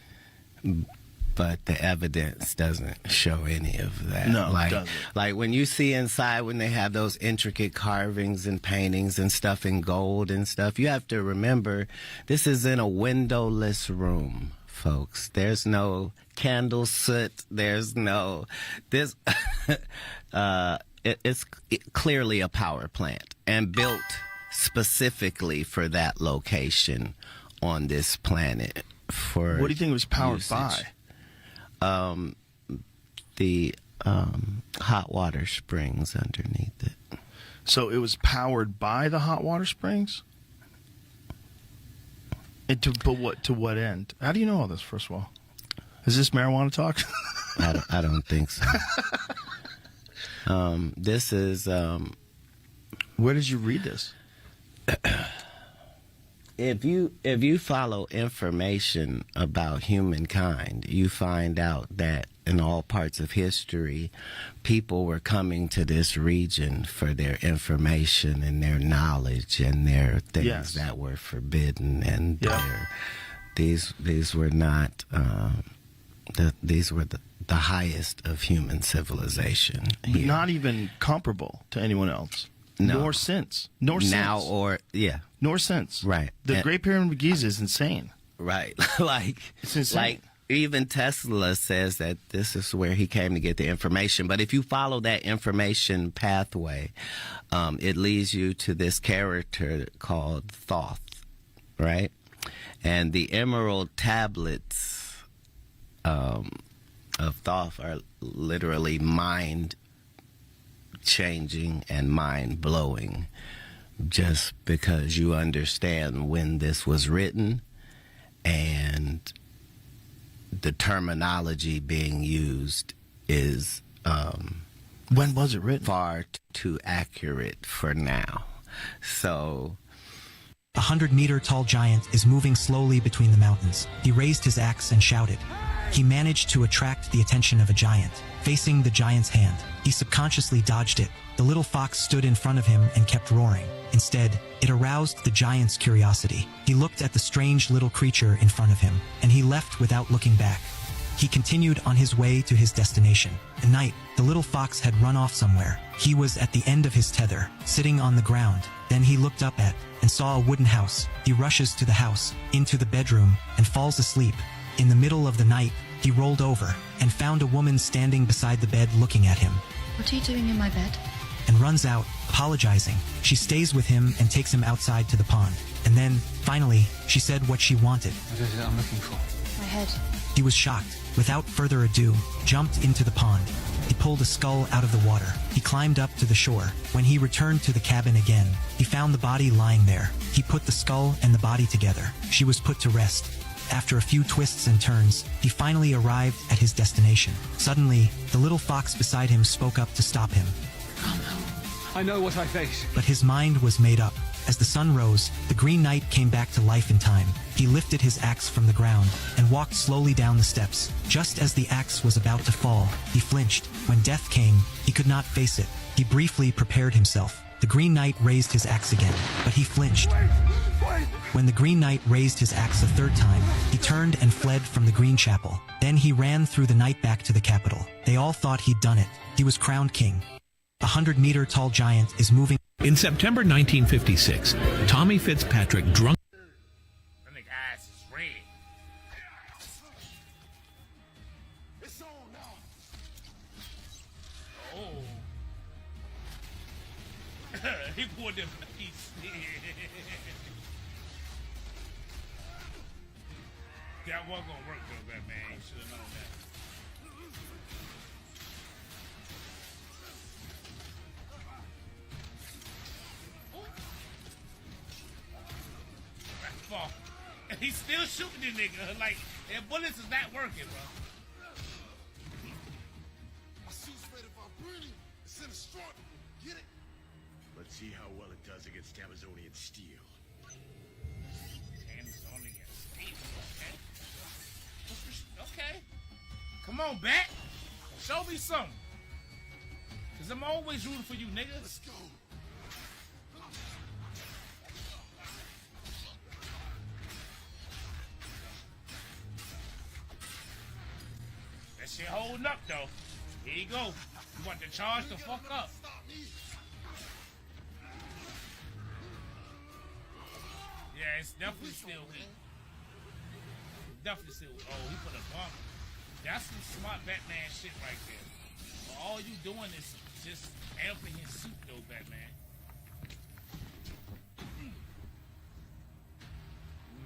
but the evidence doesn't show any of that. No, it like, doesn't. Like when you see inside, when they have those intricate carvings and paintings and stuff in gold and stuff, you have to remember this is in a windowless room, folks. There's no candle soot. There's no this. It's clearly a power plant and built specifically for that location on this planet. For what do you think it was powered usage. by? The hot water springs underneath it. So it was powered by the hot water springs? And to what end? How do you know all this, first of all? Is this marijuana talk? I don't think so. This is... where did you read this? If you follow information about humankind, you find out that in all parts of history, people were coming to this region for their information and their knowledge and their things that were forbidden, and these were not these were the highest of human civilization. Here. Not even comparable to anyone else. No. Nor since. Nor since. Now or, yeah. Nor since. Right. The Great Pyramid of Giza is insane. Right. Like, it's insane. Like, even Tesla says that this is where he came to get the information. But if you follow that information pathway, it leads you to this character called Thoth, right? And the emerald tablets of Thoth are literally mind-changing and mind-blowing, just because you understand when this was written and the terminology being used is when was it written? Far too accurate for now. So 100-meter tall giant is moving slowly between the mountains. He raised his axe and shouted. He managed to attract the attention of a giant. Facing the giant's hand, he subconsciously dodged it. The little fox stood in front of him and kept roaring. Instead, it aroused the giant's curiosity. He looked at the strange little creature in front of him, and he left without looking back. He continued on his way to his destination. At night, the little fox had run off somewhere. He was at the end of his tether, sitting on the ground. Then he looked up at and saw a wooden house. He rushes to the house, into the bedroom, and falls asleep. In the middle of the night, he rolled over and found a woman standing beside the bed looking at him. What are you doing in my bed? And runs out, apologizing. She stays with him and takes him outside to the pond. And then, finally, she said what she wanted. What is it I'm looking for? My head. He was shocked. Without further ado, jumped into the pond. He pulled a skull out of the water. He climbed up to the shore. When he returned to the cabin again, he found the body lying there. He put the skull and the body together. She was put to rest. After a few twists and turns, he finally arrived at his destination. Suddenly, the little fox beside him spoke up to stop him. I know what I face. But his mind was made up. As the sun rose, the Green Knight came back to life in time. He lifted his axe from the ground and walked slowly down the steps. Just as the axe was about to fall, he flinched. When death came, he could not face it. He briefly prepared himself. The Green Knight raised his axe again, but he flinched. When the Green Knight raised his axe a third time, he turned and fled from the Green Chapel. Then he ran through the night back to the capital. They all thought he'd done it. He was crowned king. A 100-meter tall giant is moving. In September 1956, Tommy Fitzpatrick drunk. He pulled them piece. That wasn't gonna work though, man. You should have known that. That's fall. And he's still shooting this nigga. Like, their bullets is not working, bro. My suit's ready for burning. It's in a straw. Get it? Let's see how well it does against Amazonian steel. Amazonian steel, okay? Okay. Come on, Bat. Show me something. Cause I'm always rooting for you, nigga. Let's go. shit holding up though. Here you go. You want to charge the fuck up. Yeah, it's definitely still weak. Definitely still weak. Oh, he put a bump. That's some smart Batman shit right there. But all you doing is just amping his suit though, Batman.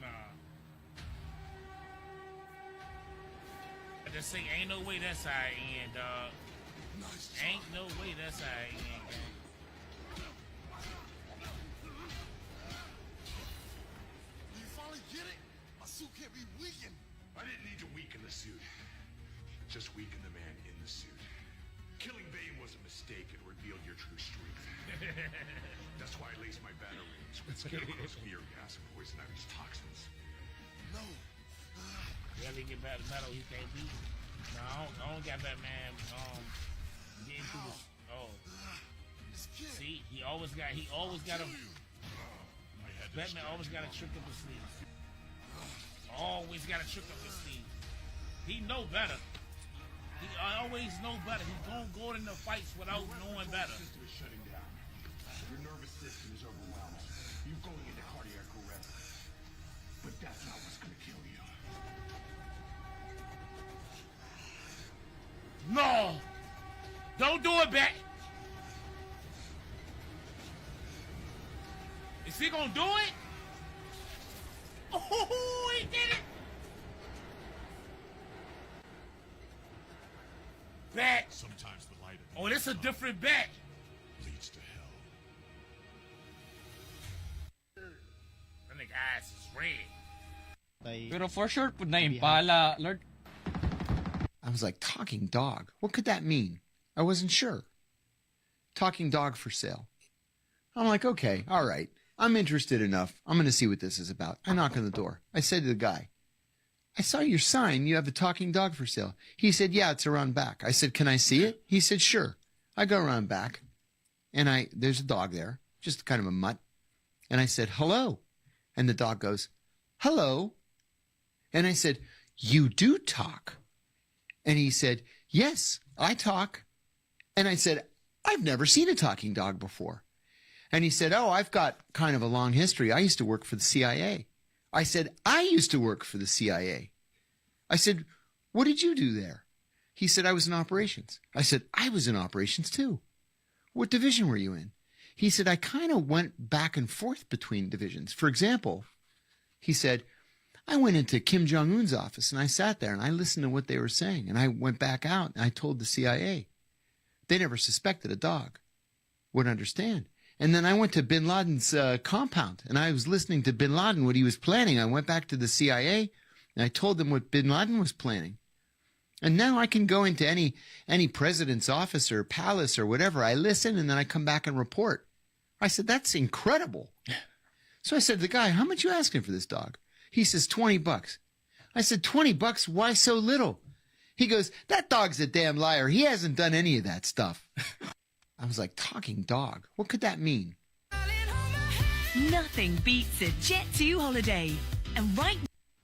Nah. I just say ain't no way that's how it end, dog. Ain't no way that's how it end, gang. You finally get it? My suit can't be weakened. I didn't need to weaken the suit. Just weaken the man in the suit. Killing Bane was a mistake. It revealed your true strength. That's why I laced my batarangs with Scarecrow's weird gas and poison ivy's toxins. No. Really get bad metal he can't beat. No, I don't got Batman getting through this. Oh. See, he always got a Batman always got a trick up his sleeve. Always got a trick up his sleeve. He know better. He always know better. He don't go into fights without knowing better. Your system is shutting down. Your nervous system is overwhelmed. You're going into cardiac arrest. But that's not what's gonna kill you. No! Don't do it, Bat! Is he gonna do it? Oh, he did it! Bat! Sometimes the light of Oh, this is a different Bat! leads to hell. That nigga eyes is red. Pero for sure, pud na impala, Lord. I was like, talking dog? What could that mean? I wasn't sure. Talking dog for sale. I'm like, okay, all right. I'm interested enough. I'm going to see what this is about. I knock on the door. I said to the guy, I saw your sign. You have a talking dog for sale. He said, yeah, it's around back. I said, can I see it? He said, sure. I go around back, and there's a dog there, just kind of a mutt. And I said, hello. And the dog goes, hello. And I said, you do talk. And he said, yes, I talk. And I said, I've never seen a talking dog before. And he said, oh, I've got kind of a long history. I used to work for the CIA. I said, I used to work for the CIA. I said, what did you do there? He said, I was in operations. I said, I was in operations too. What division were you in? He said, I kind of went back and forth between divisions. For example, he said, I went into Kim Jong-un's office and I sat there and I listened to what they were saying. And I went back out and I told the CIA. They never suspected a dog would understand. And then I went to bin Laden's compound and I was listening to bin Laden, what he was planning. I went back to the CIA and I told them what bin Laden was planning. And now I can go into any president's office or palace or whatever. I listen and then I come back and report. I said, that's incredible. So I said to the guy, how much you asking for this dog? He says, $20. I said, $20? Why so little? He goes, that dog's a damn liar. He hasn't done any of that stuff. I was like, talking dog? What could that mean? Nothing beats a Jet 2 holiday. And right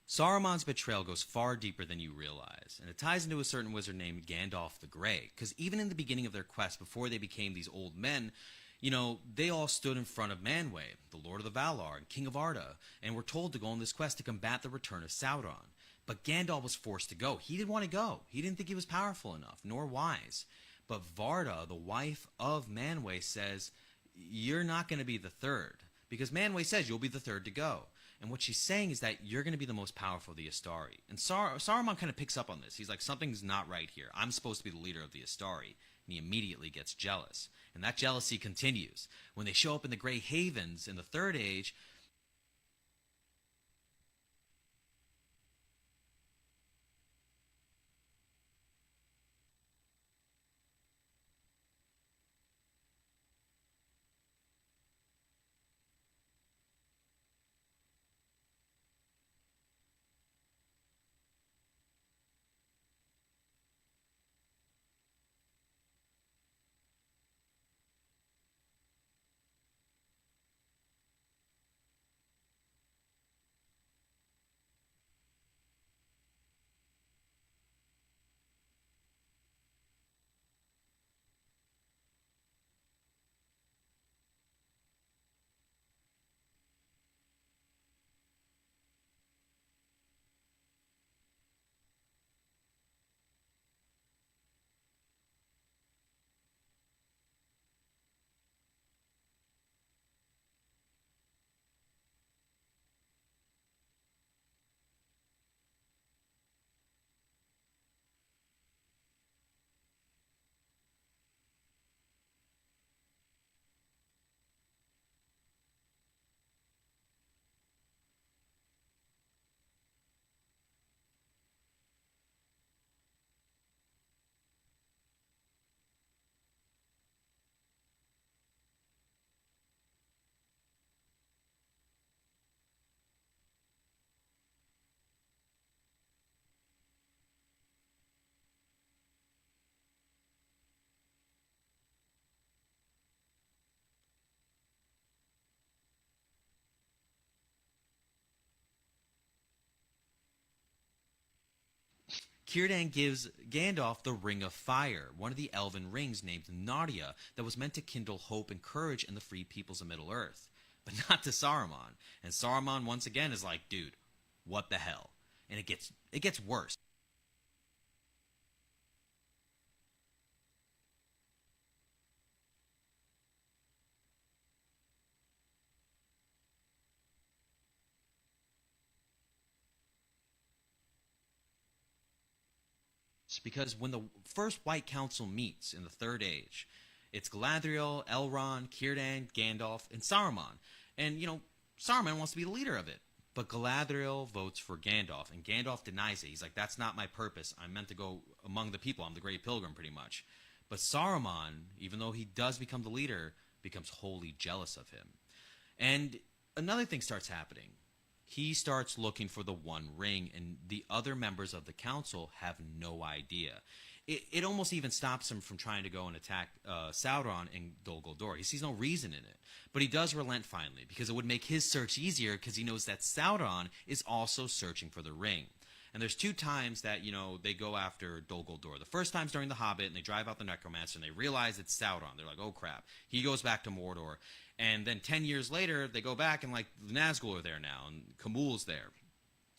Saruman's betrayal goes far deeper than you realize, and it ties into a certain wizard named Gandalf the Grey, because even in the beginning of their quest, before they became these old men, you know, they all stood in front of Manwë, the Lord of the Valar and King of Arda, and were told to go on this quest to combat the return of Sauron. But Gandalf was forced to go. He didn't want to go. He didn't think he was powerful enough, nor wise. But Varda, the wife of Manwë, says, you're not going to be the third, because Manwë says you'll be the third to go. And what she's saying is that you're going to be the most powerful of the Astari. And Saruman kind of picks up on this. He's like, something's not right here. I'm supposed to be the leader of the Astari. And he immediately gets jealous. And that jealousy continues. When they show up in the Grey Havens in the Third Age, Círdan gives Gandalf the Ring of Fire, one of the elven rings named Nadia that was meant to kindle hope and courage in the free peoples of Middle-earth. But not to Saruman. And Saruman once again is like, dude, what the hell? And it gets worse. Because when the first White Council meets in the Third Age, it's Galadriel, Elrond, Círdan, Gandalf, and Saruman. And, Saruman wants to be the leader of it. But Galadriel votes for Gandalf, and Gandalf denies it. He's like, that's not my purpose. I'm meant to go among the people. I'm the Great Pilgrim, pretty much. But Saruman, even though he does become the leader, becomes wholly jealous of him. And another thing starts happening. He starts looking for the One Ring, and the other members of the council have no idea. It almost even stops him from trying to go and attack Sauron in Dol Guldur. He sees no reason in it. But he does relent finally, because it would make his search easier, because he knows that Sauron is also searching for the ring. And there's two times that, they go after Dol Guldur. The first time's during The Hobbit, and they drive out the Necromancer, and they realize it's Sauron. They're like, oh crap. He goes back to Mordor. And then 10 years later, they go back, and the Nazgul are there now, and Khamul's there.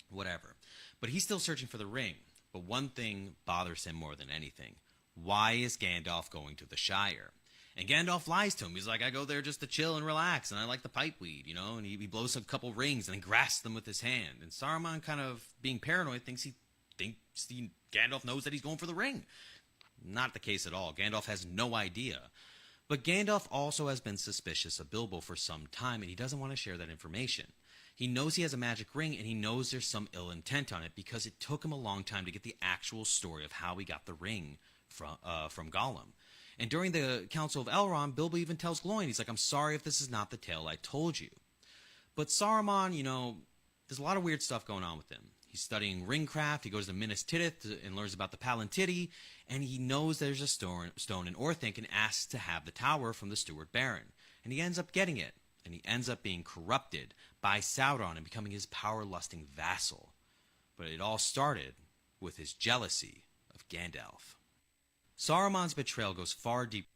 Whatever. But he's still searching for the ring. But one thing bothers him more than anything. Why is Gandalf going to the Shire? And Gandalf lies to him. He's like, I go there just to chill and relax, and I like the pipe weed, and he blows a couple rings and then grasps them with his hand. And Saruman, kind of being paranoid, thinks Gandalf knows that he's going for the ring. Not the case at all. Gandalf has no idea. But Gandalf also has been suspicious of Bilbo for some time, and he doesn't want to share that information. He knows he has a magic ring, and he knows there's some ill intent on it, because it took him a long time to get the actual story of how he got the ring from Gollum. And during the Council of Elrond, Bilbo even tells Gloin, he's like, I'm sorry if this is not the tale I told you. But Saruman, there's a lot of weird stuff going on with him. He's studying ringcraft, he goes to Minas Tirith and learns about the Palantiri, and he knows there's a stone in Orthanc and asks to have the tower from the Steward Baron. And he ends up getting it, and he ends up being corrupted by Sauron and becoming his power-lusting vassal. But it all started with his jealousy of Gandalf. Saruman's betrayal goes far deep.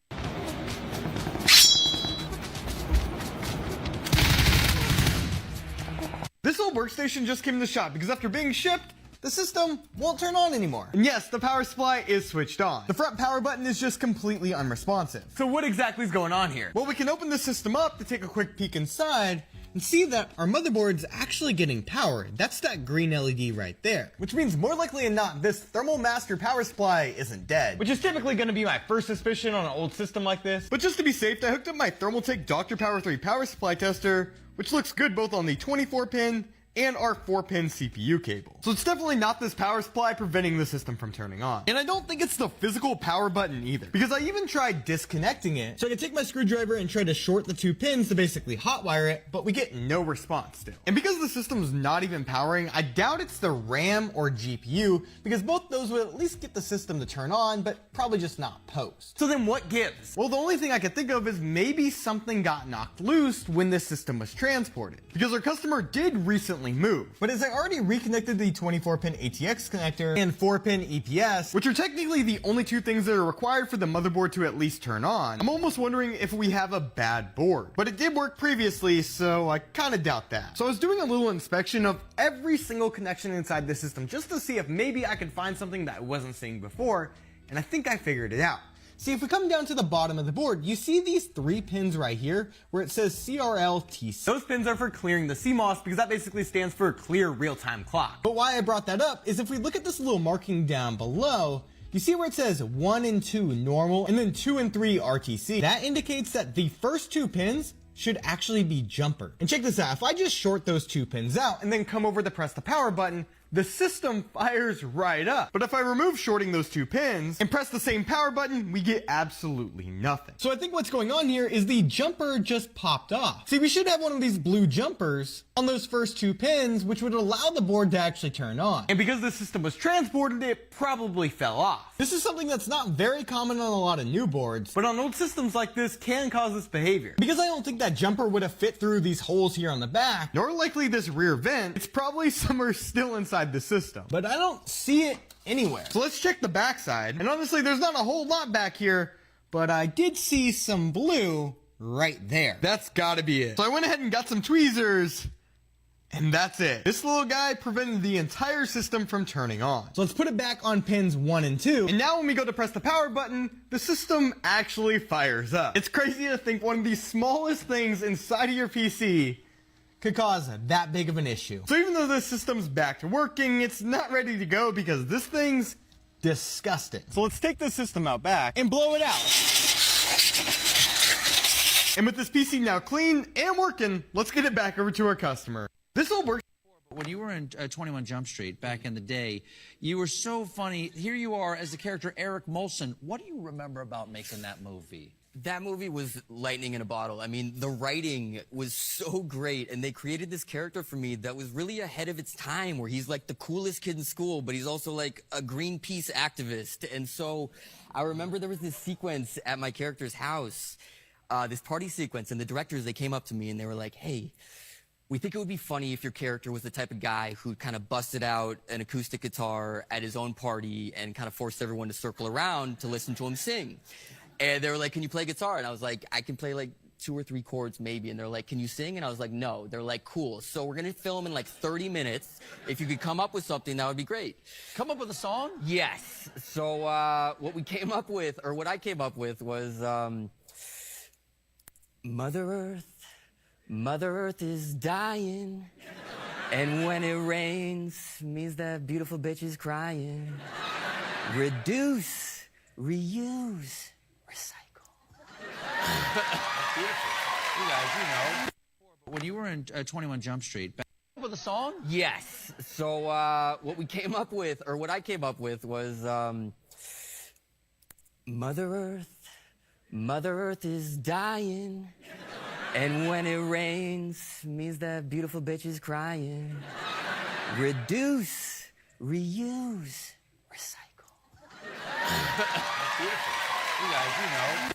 This old workstation just came in the shop because after being shipped, the system won't turn on anymore. And yes, the power supply is switched on. The front power button is just completely unresponsive. So what exactly is going on here? Well, we can open the system up to take a quick peek inside and see that our motherboard's actually getting power. That's that green LED right there. Which means more likely than not, this Thermal Master power supply isn't dead. Which is typically going to be my first suspicion on an old system like this. But just to be safe, I hooked up my Thermaltake Dr. Power 3 power supply tester, which looks good both on the 24-pin and our 4-pin CPU cable. So it's definitely not this power supply preventing the system from turning on. And I don't think it's the physical power button either, because I even tried disconnecting it. So I could take my screwdriver and try to short the two pins to basically hotwire it, but we get no response still. And because the system's not even powering, I doubt it's the RAM or GPU, because both those would at least get the system to turn on, but probably just not post. So then what gives? Well, the only thing I could think of is maybe something got knocked loose when this system was transported, because our customer did recently move. But as I already reconnected the 24-pin ATX connector and 4-pin EPS, which are technically the only two things that are required for the motherboard to at least turn on, I'm almost wondering if we have a bad board. But it did work previously, so I kind of doubt that. So I was doing a little inspection of every single connection inside the system just to see if maybe I could find something that I wasn't seeing before, and I think I figured it out. See, if we come down to the bottom of the board, you see these 3 pins right here where it says CRL-TC. Those pins are for clearing the CMOS because that basically stands for clear real-time clock. But why I brought that up is if we look at this little marking down below, you see where it says 1 and 2 normal and then 2 and 3 RTC. That indicates that the first 2 pins should actually be jumper. And check this out, if I just short those 2 pins out and then come over to press the power button, the system fires right up. But if I remove shorting those 2 pins and press the same power button, we get absolutely nothing. So I think what's going on here is the jumper just popped off. See, we should have one of these blue jumpers on those first 2 pins, which would allow the board to actually turn on. And because the system was transported, it probably fell off. This is something that's not very common on a lot of new boards, but on old systems like this can cause this behavior. Because I don't think that jumper would have fit through these holes here on the back, nor likely this rear vent. It's probably somewhere still inside inside the system, but I don't see it anywhere. So let's check the backside. And honestly, there's not a whole lot back here, but I did see some blue right there. That's gotta be it. So I went ahead and got some tweezers, and that's it. This little guy prevented the entire system from turning on. So let's put it back on pins 1 and 2. And now when we go to press the power button, the system actually fires up. It's crazy to think one of the smallest things inside of your PC could cause that big of an issue. So even though the system's back to working, it's not ready to go because this thing's disgusting. So let's take the system out back and blow it out. And with this PC now clean and working, let's get it back over to our customer. This will work. When you were in 21 Jump Street back in the day, you were so funny. Here you are as the character Eric Molson. What do you remember about making that movie? That movie was lightning in a bottle. I mean, the writing was so great, and they created this character for me that was really ahead of its time, where he's like the coolest kid in school, but he's also like a Greenpeace activist. And so I remember there was this sequence at my character's house, this party sequence, and the directors, they came up to me and they were like, hey, we think it would be funny if your character was the type of guy who kind of busted out an acoustic guitar at his own party and kind of forced everyone to circle around to listen to him sing. And they were like, can you play guitar? And I was like, I can play like 2 or 3 chords maybe. And they're like, can you sing? And I was like, no. They're like, cool. So we're going to film in like 30 minutes. If you could come up with something, that would be great. Come up with a song? Yes. So what we came up with, or what I came up with was Mother Earth is dying. And when it rains, means that beautiful bitch is crying. Reduce, reuse, You guys, you know. When you were in 21 Jump Street, with a song? Yes. So what we came up with, or what I came up with, was Mother Earth is dying, and when it rains, means that beautiful bitch is crying. Reduce, reuse, recycle. You guys, you know.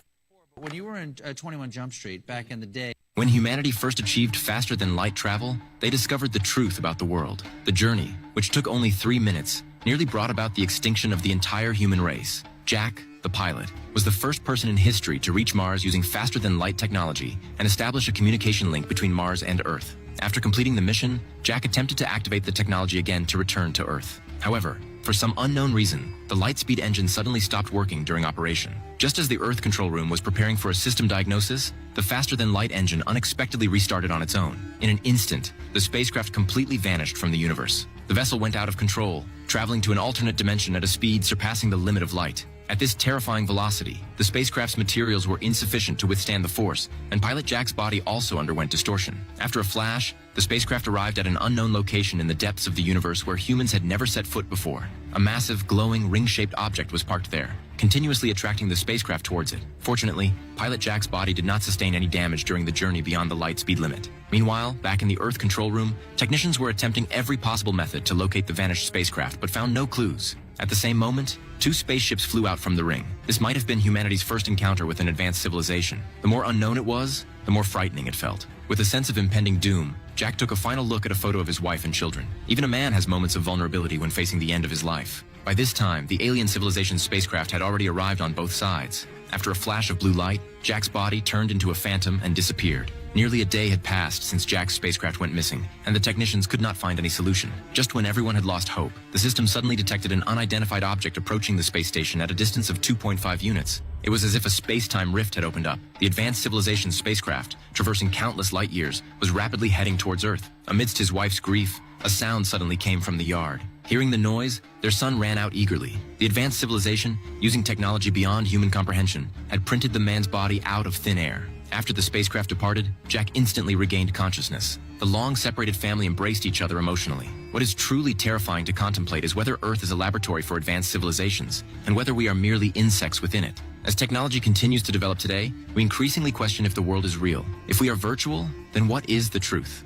When you were in 21 Jump Street back in the day. When humanity first achieved faster-than-light travel, they discovered the truth about the world. The journey, which took only 3 minutes, nearly brought about the extinction of the entire human race. Jack, the pilot, was the first person in history to reach Mars using faster-than-light technology and establish a communication link between Mars and Earth. After completing the mission, Jack attempted to activate the technology again to return to Earth. However, for some unknown reason, the Lightspeed engine suddenly stopped working during operation. Just as the Earth control room was preparing for a system diagnosis, the faster-than-light engine unexpectedly restarted on its own. In an instant, the spacecraft completely vanished from the universe. The vessel went out of control, traveling to an alternate dimension at a speed surpassing the limit of light. At this terrifying velocity, the spacecraft's materials were insufficient to withstand the force, and pilot Jack's body also underwent distortion. After a flash, the spacecraft arrived at an unknown location in the depths of the universe where humans had never set foot before. A massive, glowing, ring-shaped object was parked there, continuously attracting the spacecraft towards it. Fortunately, pilot Jack's body did not sustain any damage during the journey beyond the light speed limit. Meanwhile, back in the Earth control room, technicians were attempting every possible method to locate the vanished spacecraft, but found no clues. At the same moment, 2 spaceships flew out from the ring. This might have been humanity's first encounter with an advanced civilization. The more unknown it was, the more frightening it felt. With a sense of impending doom, Jack took a final look at a photo of his wife and children. Even a man has moments of vulnerability when facing the end of his life. By this time, the alien civilization's spacecraft had already arrived on both sides. After a flash of blue light, Jack's body turned into a phantom and disappeared. Nearly a day had passed since Jack's spacecraft went missing, and the technicians could not find any solution. Just when everyone had lost hope, the system suddenly detected an unidentified object approaching the space station at a distance of 2.5 units. It was as if a space-time rift had opened up. The advanced civilization's spacecraft, traversing countless light years, was rapidly heading towards Earth. Amidst his wife's grief, a sound suddenly came from the yard. Hearing the noise, their son ran out eagerly. The advanced civilization, using technology beyond human comprehension, had printed the man's body out of thin air. After the spacecraft departed, Jack instantly regained consciousness. The long-separated family embraced each other emotionally. What is truly terrifying to contemplate is whether Earth is a laboratory for advanced civilizations, and whether we are merely insects within it. As technology continues to develop today, we increasingly question if the world is real. If we are virtual, then what is the truth?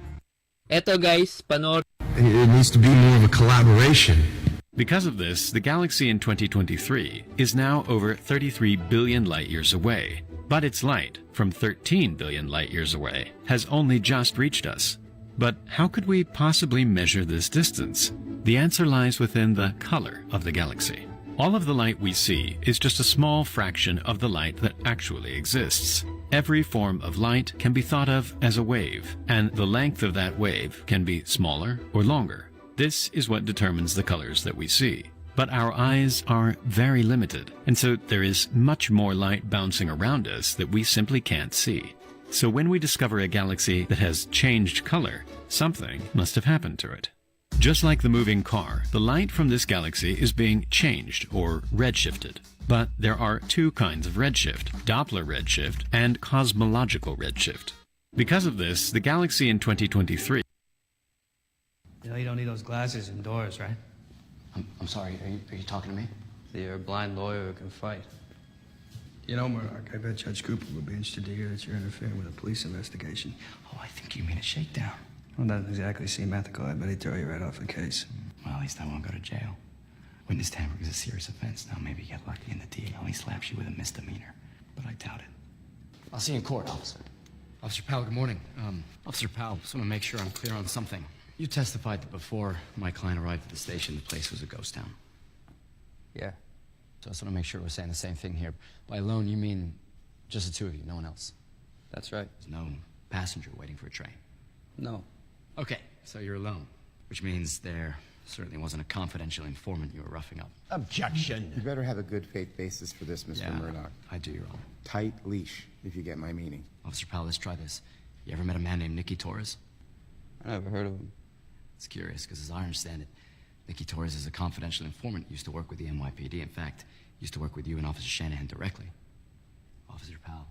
Eto guys, panor. It needs to be more of a collaboration. Because of this, the galaxy in 2023 is now over 33 billion light-years away. But its light, from 13 billion light-years away, has only just reached us. But how could we possibly measure this distance? The answer lies within the color of the galaxy. All of the light we see is just a small fraction of the light that actually exists. Every form of light can be thought of as a wave, and the length of that wave can be smaller or longer. This is what determines the colors that we see. But our eyes are very limited, and so there is much more light bouncing around us that we simply can't see. So when we discover a galaxy that has changed color, something must have happened to it. Just like the moving car, the light from this galaxy is being changed or redshifted. But there are two kinds of redshift, Doppler redshift and cosmological redshift. Because of this, the galaxy in 2023... You know you don't need those glasses indoors, right? I'm sorry, are you talking to me? So you're a blind lawyer who can fight. You know, Murdoch, I bet Judge Cooper would be interested to hear that you're interfering with a police investigation. Oh, I think you mean a shakedown. Well, that doesn't exactly seem ethical. I bet he'd throw you right off the case. Well, at least I won't go to jail. Witness tampering is a serious offense. Now, maybe you get lucky and the DA only slaps you with a misdemeanor. But I doubt it. I'll see you in court, officer. Officer Powell, good morning. Officer Powell, just want to make sure I'm clear on something. You testified that before my client arrived at the station, the place was a ghost town. Yeah. So I just want to make sure we're saying the same thing here. By alone, you mean just the two of you, no one else? That's right. There's no passenger waiting for a train? No. Okay, so you're alone, which means there certainly wasn't a confidential informant you were roughing up. Objection. You better have a good faith basis for this, Mr. Murdoch. I do, Your Honor. Tight leash, if you get my meaning. Officer Powell, let's try this. You ever met a man named Nicky Torres? I never heard of him. It's curious, because as I understand it, Nicky Torres is a confidential informant, used to work with the NYPD. In fact, used to work with you and Officer Shanahan directly. Officer Powell,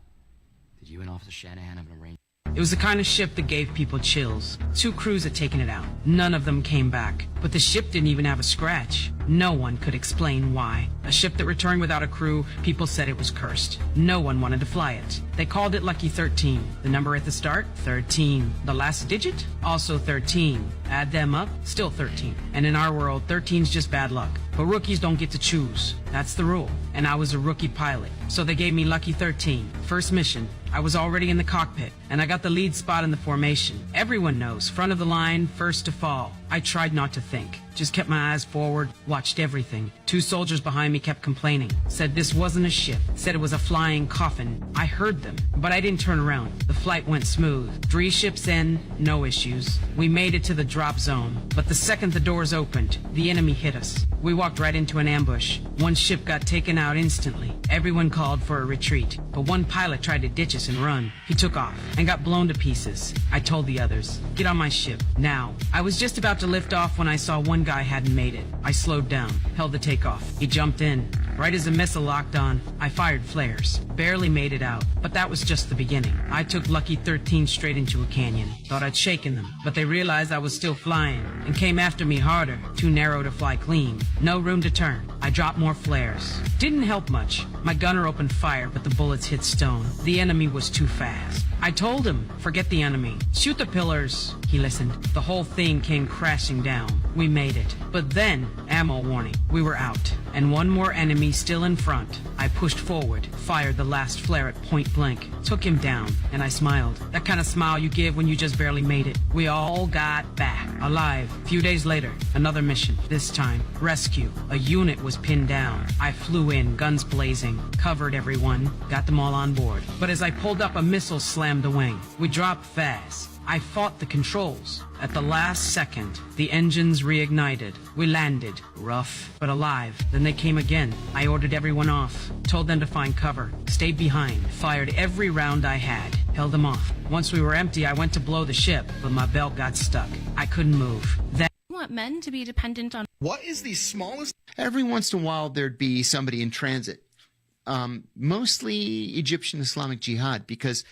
did you and Officer Shanahan have an arrangement? It was the kind of ship that gave people chills. 2 crews had taken it out. None of them came back. But the ship didn't even have a scratch. No one could explain why. A ship that returned without a crew, people said it was cursed. No one wanted to fly it. They called it Lucky 13. The number at the start, 13. The last digit, also 13. Add them up, still 13. And in our world, 13's just bad luck. But rookies don't get to choose. That's the rule. And I was a rookie pilot. So they gave me Lucky 13. First mission. I was already in the cockpit, and I got the lead spot in the formation. Everyone knows, front of the line, first to fall. I tried not to think. Just kept my eyes forward, watched everything. 2 soldiers behind me kept complaining. Said this wasn't a ship. Said it was a flying coffin. I heard them, but I didn't turn around. The flight went smooth. 3 ships in, no issues. We made it to the drop zone. But the second the doors opened, the enemy hit us. We walked right into an ambush. 1 ship got taken out instantly. Everyone called for a retreat. But 1 pilot tried to ditch us and run. He took off and got blown to pieces. I told the others, get on my ship, now. I was just about to lift off when I saw 1 guy hadn't made it. I slowed down, held the takeoff. He jumped in. Right as the missile locked on, I fired flares. Barely made it out, but that was just the beginning. I took Lucky 13 straight into a canyon. Thought I'd shaken them, but they realized I was still flying and came after me harder. Too narrow to fly clean. No room to turn. I dropped more flares. Didn't help much. My gunner opened fire, but the bullets hit stone. The enemy was too fast. I told him, forget the enemy. Shoot the pillars. He listened. The whole thing came crashing down. We made it. But then, ammo warning. We were out. And 1 more enemy still in front. I pushed forward, fired the last flare at point blank, took him down, and I smiled. That kind of smile you give when you just barely made it. We all got back, alive. A few days later, another mission. This time, rescue. A unit was pinned down. I flew in, guns blazing, covered everyone, got them all on board. But as I pulled up, a missile slammed the wing. We dropped fast. I fought the controls. At the last second, the engines reignited. We landed, rough, but alive. Then they came again. I ordered everyone off, told them to find cover, stayed behind, fired every round I had, held them off. Once we were empty, I went to blow the ship, but my belt got stuck. I couldn't move. Then want men to be dependent on... What is the smallest... Every once in a while, there'd be somebody in transit. Mostly Egyptian Islamic Jihad, because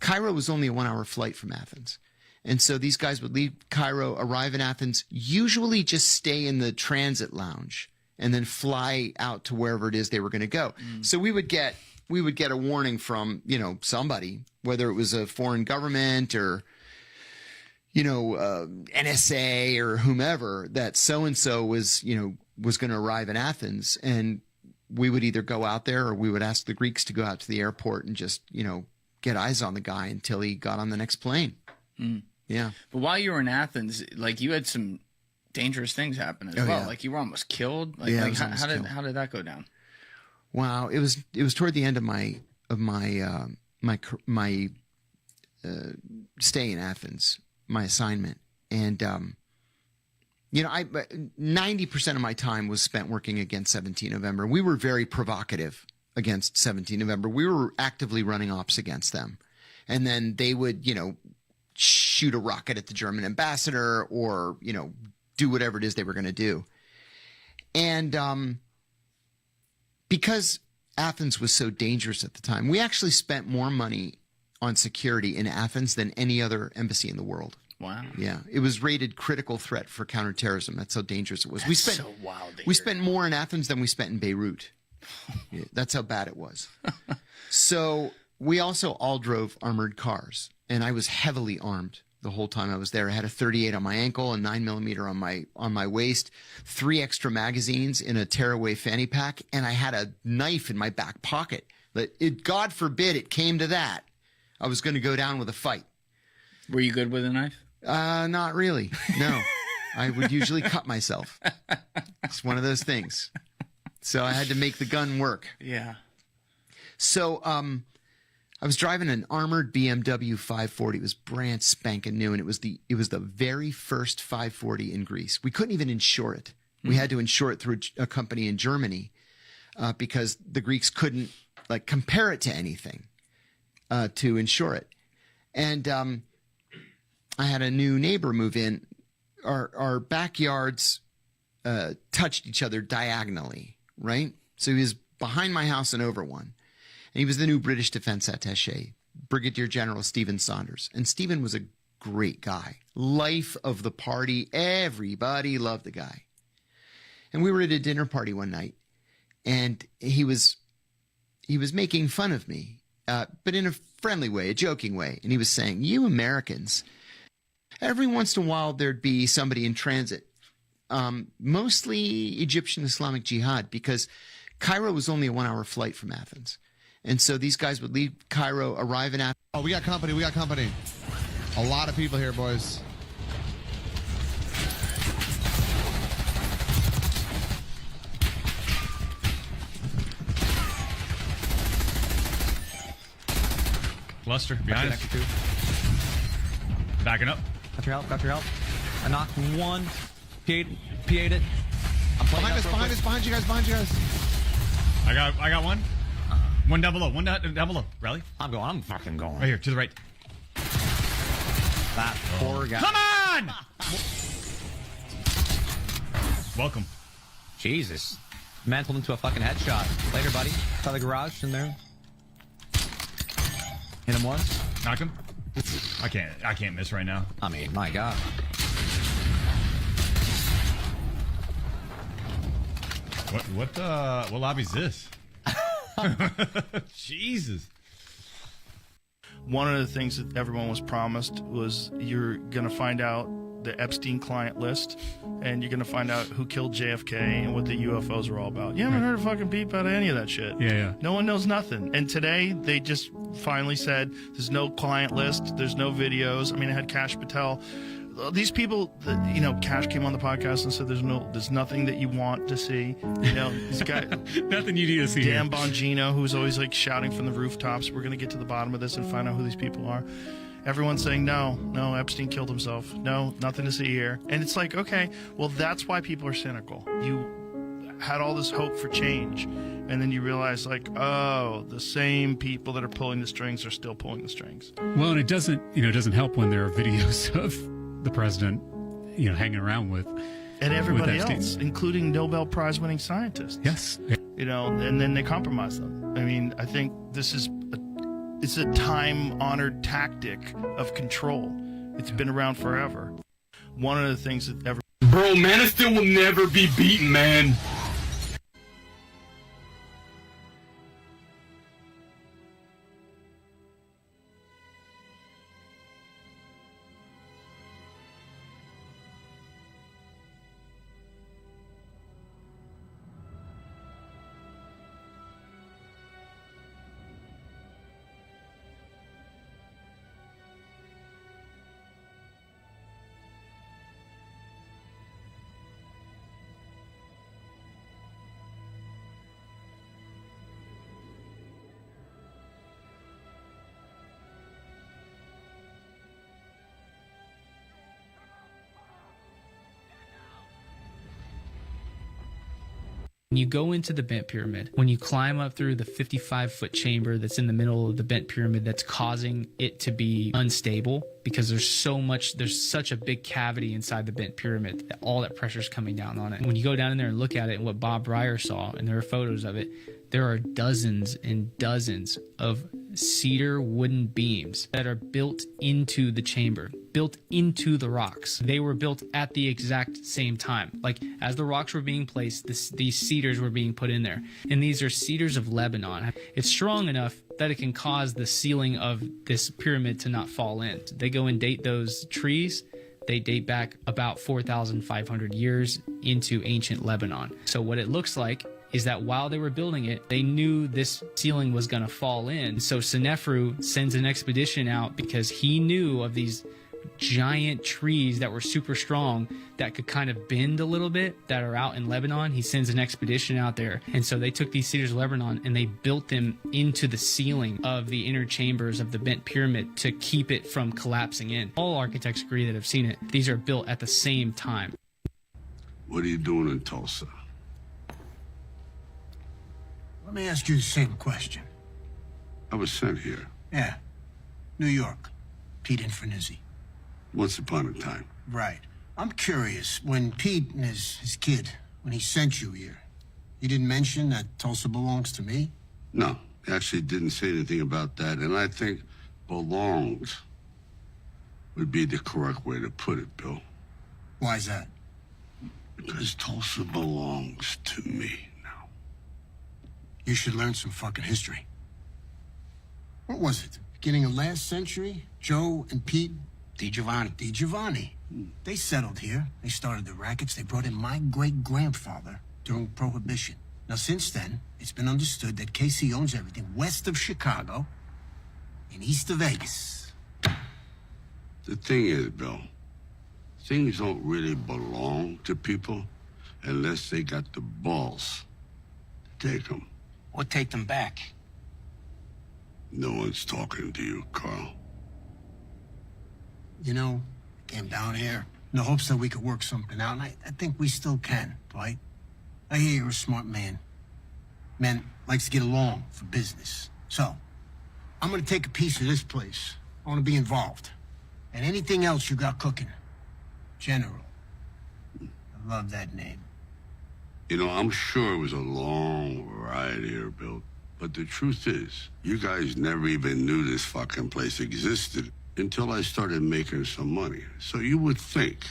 Cairo was only a 1-hour flight from Athens. And so these guys would leave Cairo, arrive in Athens, usually just stay in the transit lounge and then fly out to wherever it is they were going to go. So we would get a warning from, somebody, whether it was a foreign government or, NSA or whomever, that so-and-so was going to arrive in Athens. And we would either go out there or we would ask the Greeks to go out to the airport and just, get eyes on the guy until he got on the next plane. Yeah. But while you were in Athens, like you had some dangerous things happen as well. Yeah. Like you were almost killed. Like, Yeah, I like was almost killed. how did that go down? Wow, it was toward the end of my stay in Athens, my assignment, and 90% of my time was spent working against 17 November. We were very provocative against 17 November. We were actively running ops against them, and then they would shoot a rocket at the German ambassador or do whatever it is they were going to do, and because Athens was so dangerous at the time, we actually spent more money on security in Athens than any other embassy in the world. Wow. Yeah. It was rated critical threat for counterterrorism. That's how dangerous it was. That's so wild to We hear. spent more in Athens than we spent in Beirut. Yeah, that's how bad it was. So we also all drove armored cars, and I was heavily armed the whole time I was there. I had a 38 on my ankle, a 9mm on my waist, 3 extra magazines in a tearaway fanny pack, and I had a knife in my back pocket. But God forbid it came to that, I was going to go down with a fight. Were you good with a knife? Not really. No. I would usually cut myself. It's one of those things. So I had to make the gun work. Yeah. So I was driving an armored BMW 540. It was brand spanking new, and it was the very first 540 in Greece. We couldn't even insure it. We had to insure it through a company in Germany because the Greeks couldn't compare it to anything to insure it. And I had a new neighbor move in. Our backyards touched each other diagonally, right? So he was behind my house and over one. And he was the new British Defense Attaché, Brigadier General Stephen Saunders. And Stephen was a great guy. Life of the party. Everybody loved the guy. And we were at a dinner party one night, and he was making fun of me, but in a friendly way, a joking way. And he was saying, "You Americans, every once in a while there'd be somebody in transit, mostly Egyptian Islamic Jihad, because Cairo was only a 1-hour flight from Athens. And so these guys would leave Cairo, arrive in Athens." Oh, we got company. We got company. A lot of people here, boys. Cluster behind us. Backing up. Got your help. Got your help. I knocked one. PA'd it. I'm playing Behind us. Behind us. Behind you guys. Behind you guys. I got one. One down below. One down below. Rally. I'm going. I'm fucking going. Right here, to the right. That poor guy. Come on! Welcome. Jesus. Mantled into a fucking headshot. Later, buddy. Saw the garage in there. Hit him once. Knock him. I can't miss right now. I mean, my God. What lobby's this? Jesus. One of the things that everyone was promised was you're going to find out the Epstein client list, and you're going to find out who killed JFK and what the UFOs were all about. You haven't heard a fucking peep out of any of that shit. Yeah. No one knows nothing. And today, they just finally said there's no client list, there's no videos. I mean, I had Kash Patel. These people, Cash came on the podcast and said there's nothing that you want to see. These guys, nothing you need to see. Dan Bongino, who's always shouting from the rooftops, we're going to get to the bottom of this and find out who these people are. Everyone's saying, no, Epstein killed himself. No, nothing to see here. And it's like, okay, well, that's why people are cynical. You had all this hope for change, and then you realize, the same people that are pulling the strings are still pulling the strings. Well, and it doesn't help when there are videos of the president, hanging around with and everybody with else, including Nobel Prize winning scientists. Yes. And then they compromise them. I mean, I think this is it's a time-honored tactic of control. It's been around forever. One of the things that Bro, Maniston will never be beaten, man. When you go into the bent pyramid, when you climb up through the 55-foot chamber that's in the middle of the bent pyramid that's causing it to be unstable because there's such a big cavity inside the bent pyramid that all that pressure's coming down on it. When you go down in there and look at it and what Bob Breyer saw, and there are photos of it, there are dozens and dozens of cedar wooden beams that are built into the chamber, built into the rocks. They were built at the exact same time. Like, as the rocks were being placed, these cedars were being put in there. And these are cedars of Lebanon. It's strong enough that it can cause the ceiling of this pyramid to not fall in. They go and date those trees. They date back about 4,500 years into ancient Lebanon. So what it looks like is that while they were building it, they knew this ceiling was going to fall in. So Senefru sends an expedition out because he knew of these giant trees that were super strong that could kind of bend a little bit that are out in Lebanon. He sends an expedition out there. And so they took these cedars of Lebanon and they built them into the ceiling of the inner chambers of the bent pyramid to keep it from collapsing in. All architects agree that have seen it. These are built at the same time. What are you doing in Tulsa? Let me ask you the same question. I was sent here. Yeah. New York. Pete Infernizzi. Once upon a time. Right. I'm curious, when Pete and his kid, when he sent you here, he didn't mention that Tulsa belongs to me? No, he actually didn't say anything about that, and I think belongs would be the correct way to put it, Bill. Why's that? Because Tulsa belongs to me. You should learn some fucking history. What was it? Beginning of last century? Joe and Pete? DiGiovanni. They settled here. They started the rackets. They brought in my great-grandfather during Prohibition. Now, since then, it's been understood that KC owns everything west of Chicago and east of Vegas. The thing is, Bill, things don't really belong to people unless they got the balls to take them. Or take them back. No one's talking to you, Carl. You know, I came down here in the hopes that we could work something out, and I think we still can, Dwight. I hear you're a smart man. Man likes to get along for business. So, I'm gonna take a piece of this place. I wanna be involved. And anything else you got cooking. General. I love that name. You know, I'm sure it was a long ride here, Bill. But the truth is, you guys never even knew this fucking place existed until I started making some money. So you would think,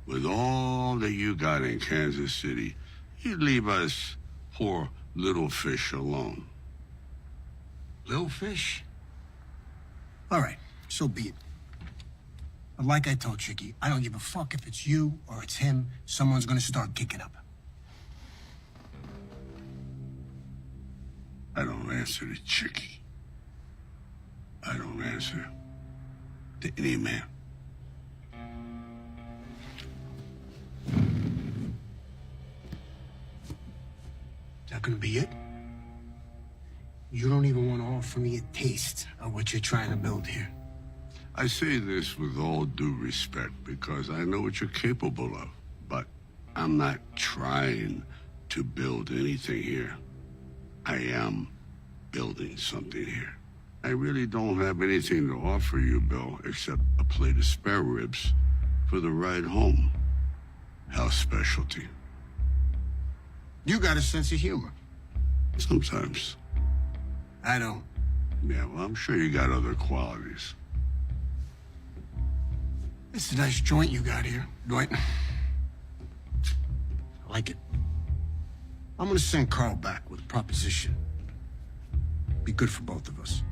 with all that you got in Kansas City, you'd leave us poor little fish alone. Little fish? All right, so be it. But like I told Chicky, I don't give a fuck if it's you or it's him. Someone's gonna start kicking up. I don't answer to Chicky. I don't answer to any man. Is that gonna be it? You don't even want to offer me a taste of what you're trying to build here. I say this with all due respect because I know what you're capable of, but I'm not trying to build anything here. I am building something here. I really don't have anything to offer you, Bill, except a plate of spare ribs for the ride home. House specialty. You got a sense of humor. Sometimes. I don't. Yeah, well, I'm sure you got other qualities. It's a nice joint you got here, Dwight. I like it. I'm gonna send Carl back with a proposition. Be good for both of us.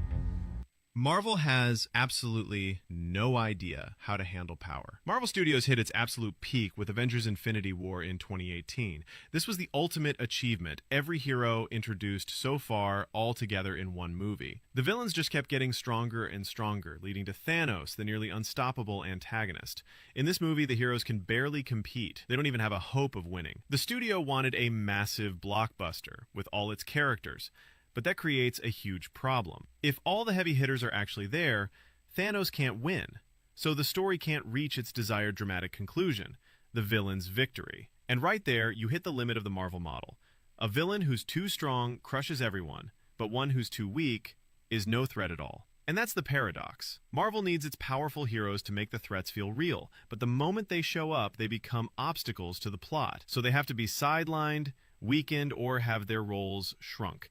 Marvel has absolutely no idea how to handle power. Marvel Studios hit its absolute peak with Avengers Infinity War in 2018. This was the ultimate achievement, every hero introduced so far all together in one movie. The villains just kept getting stronger and stronger, leading to Thanos, the nearly unstoppable antagonist. In this movie, the heroes can barely compete. They don't even have a hope of winning. The studio wanted a massive blockbuster with all its characters. But that creates a huge problem. If all the heavy hitters are actually there, Thanos can't win. So the story can't reach its desired dramatic conclusion, the villain's victory. And right there, you hit the limit of the Marvel model. A villain who's too strong crushes everyone, but one who's too weak is no threat at all. And that's the paradox. Marvel needs its powerful heroes to make the threats feel real, but the moment they show up, they become obstacles to the plot. So they have to be sidelined, weakened, or have their roles shrunk.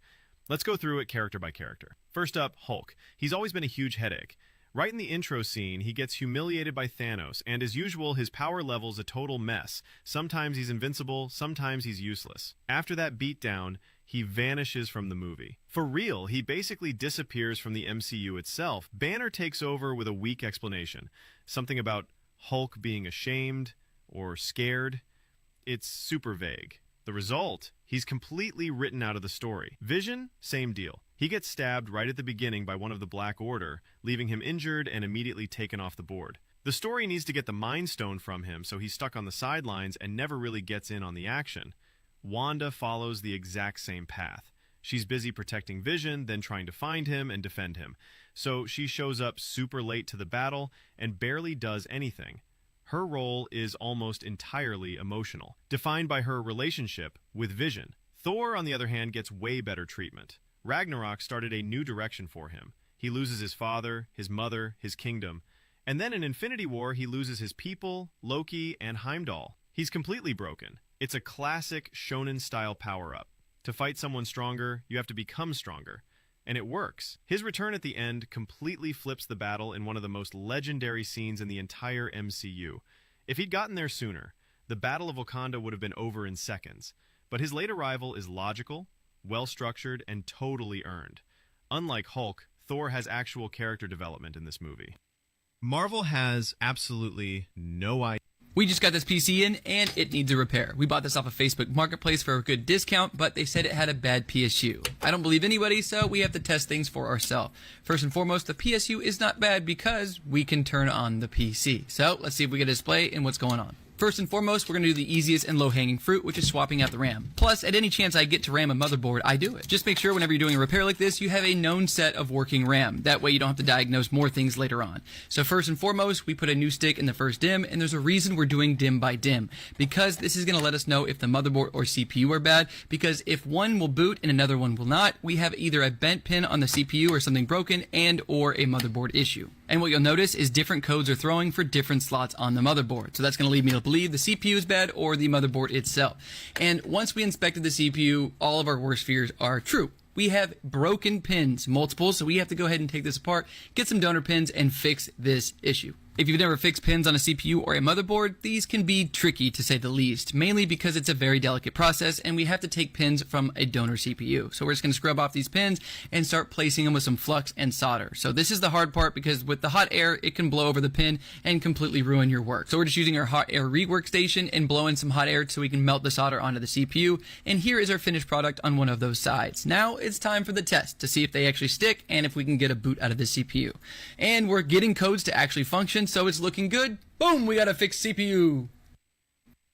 Let's go through it character by character. First up, Hulk. He's always been a huge headache. Right in the intro scene, he gets humiliated by Thanos, and as usual, his power level's a total mess. Sometimes he's invincible, sometimes he's useless. After that beatdown, he vanishes from the movie. For real, he basically disappears from the MCU itself. Banner takes over with a weak explanation. Something about Hulk being ashamed or scared. It's super vague. The result, he's completely written out of the story. Vision, same deal. He gets stabbed right at the beginning by one of the Black Order, leaving him injured and immediately taken off the board. The story needs to get the Mind Stone from him, so he's stuck on the sidelines and never really gets in on the action. Wanda follows the exact same path. She's busy protecting Vision, then trying to find him and defend him. So she shows up super late to the battle and barely does anything. Her role is almost entirely emotional, defined by her relationship with Vision. Thor, on the other hand, gets way better treatment. Ragnarok started a new direction for him. He loses his father, his mother, his kingdom. And then in Infinity War, he loses his people, Loki, and Heimdall. He's completely broken. It's a classic shonen-style power-up. To fight someone stronger, you have to become stronger. And it works. His return at the end completely flips the battle in one of the most legendary scenes in the entire MCU. If he'd gotten there sooner, the Battle of Wakanda would have been over in seconds. But his late arrival is logical, well-structured, and totally earned. Unlike Hulk, Thor has actual character development in this movie. Marvel has absolutely no idea. We just got this PC in, and it needs a repair. We bought this off of Facebook Marketplace for a good discount, but they said it had a bad PSU. I don't believe anybody, so we have to test things for ourselves. First and foremost, the PSU is not bad because we can turn on the PC. So let's see if we get a display and what's going on. First and foremost, we're going to do the easiest and low-hanging fruit, which is swapping out the RAM. Plus, at any chance I get to RAM a motherboard, I do it. Just make sure whenever you're doing a repair like this, you have a known set of working RAM. That way you don't have to diagnose more things later on. So first and foremost, we put a new stick in the first DIMM, and there's a reason we're doing DIMM by DIMM. Because this is going to let us know if the motherboard or CPU are bad, because if one will boot and another one will not, we have either a bent pin on the CPU or something broken and or a motherboard issue. And what you'll notice is different codes are throwing for different slots on the motherboard. So that's going to lead me to believe the CPU is bad or the motherboard itself. And once we inspected the CPU, all of our worst fears are true. We have broken pins, multiple, so we have to go ahead and take this apart, get some donor pins, and fix this issue. If you've never fixed pins on a CPU or a motherboard, these can be tricky to say the least, mainly because it's a very delicate process and we have to take pins from a donor CPU. So we're just going to scrub off these pins and start placing them with some flux and solder. So this is the hard part because with the hot air, it can blow over the pin and completely ruin your work. So we're just using our hot air rework station and blowing some hot air so we can melt the solder onto the CPU. And here is our finished product on one of those sides. Now it's time for the test to see if they actually stick and if we can get a boot out of the CPU. And we're getting codes to actually function. So it's looking good. Boom, we got a fixed CPU.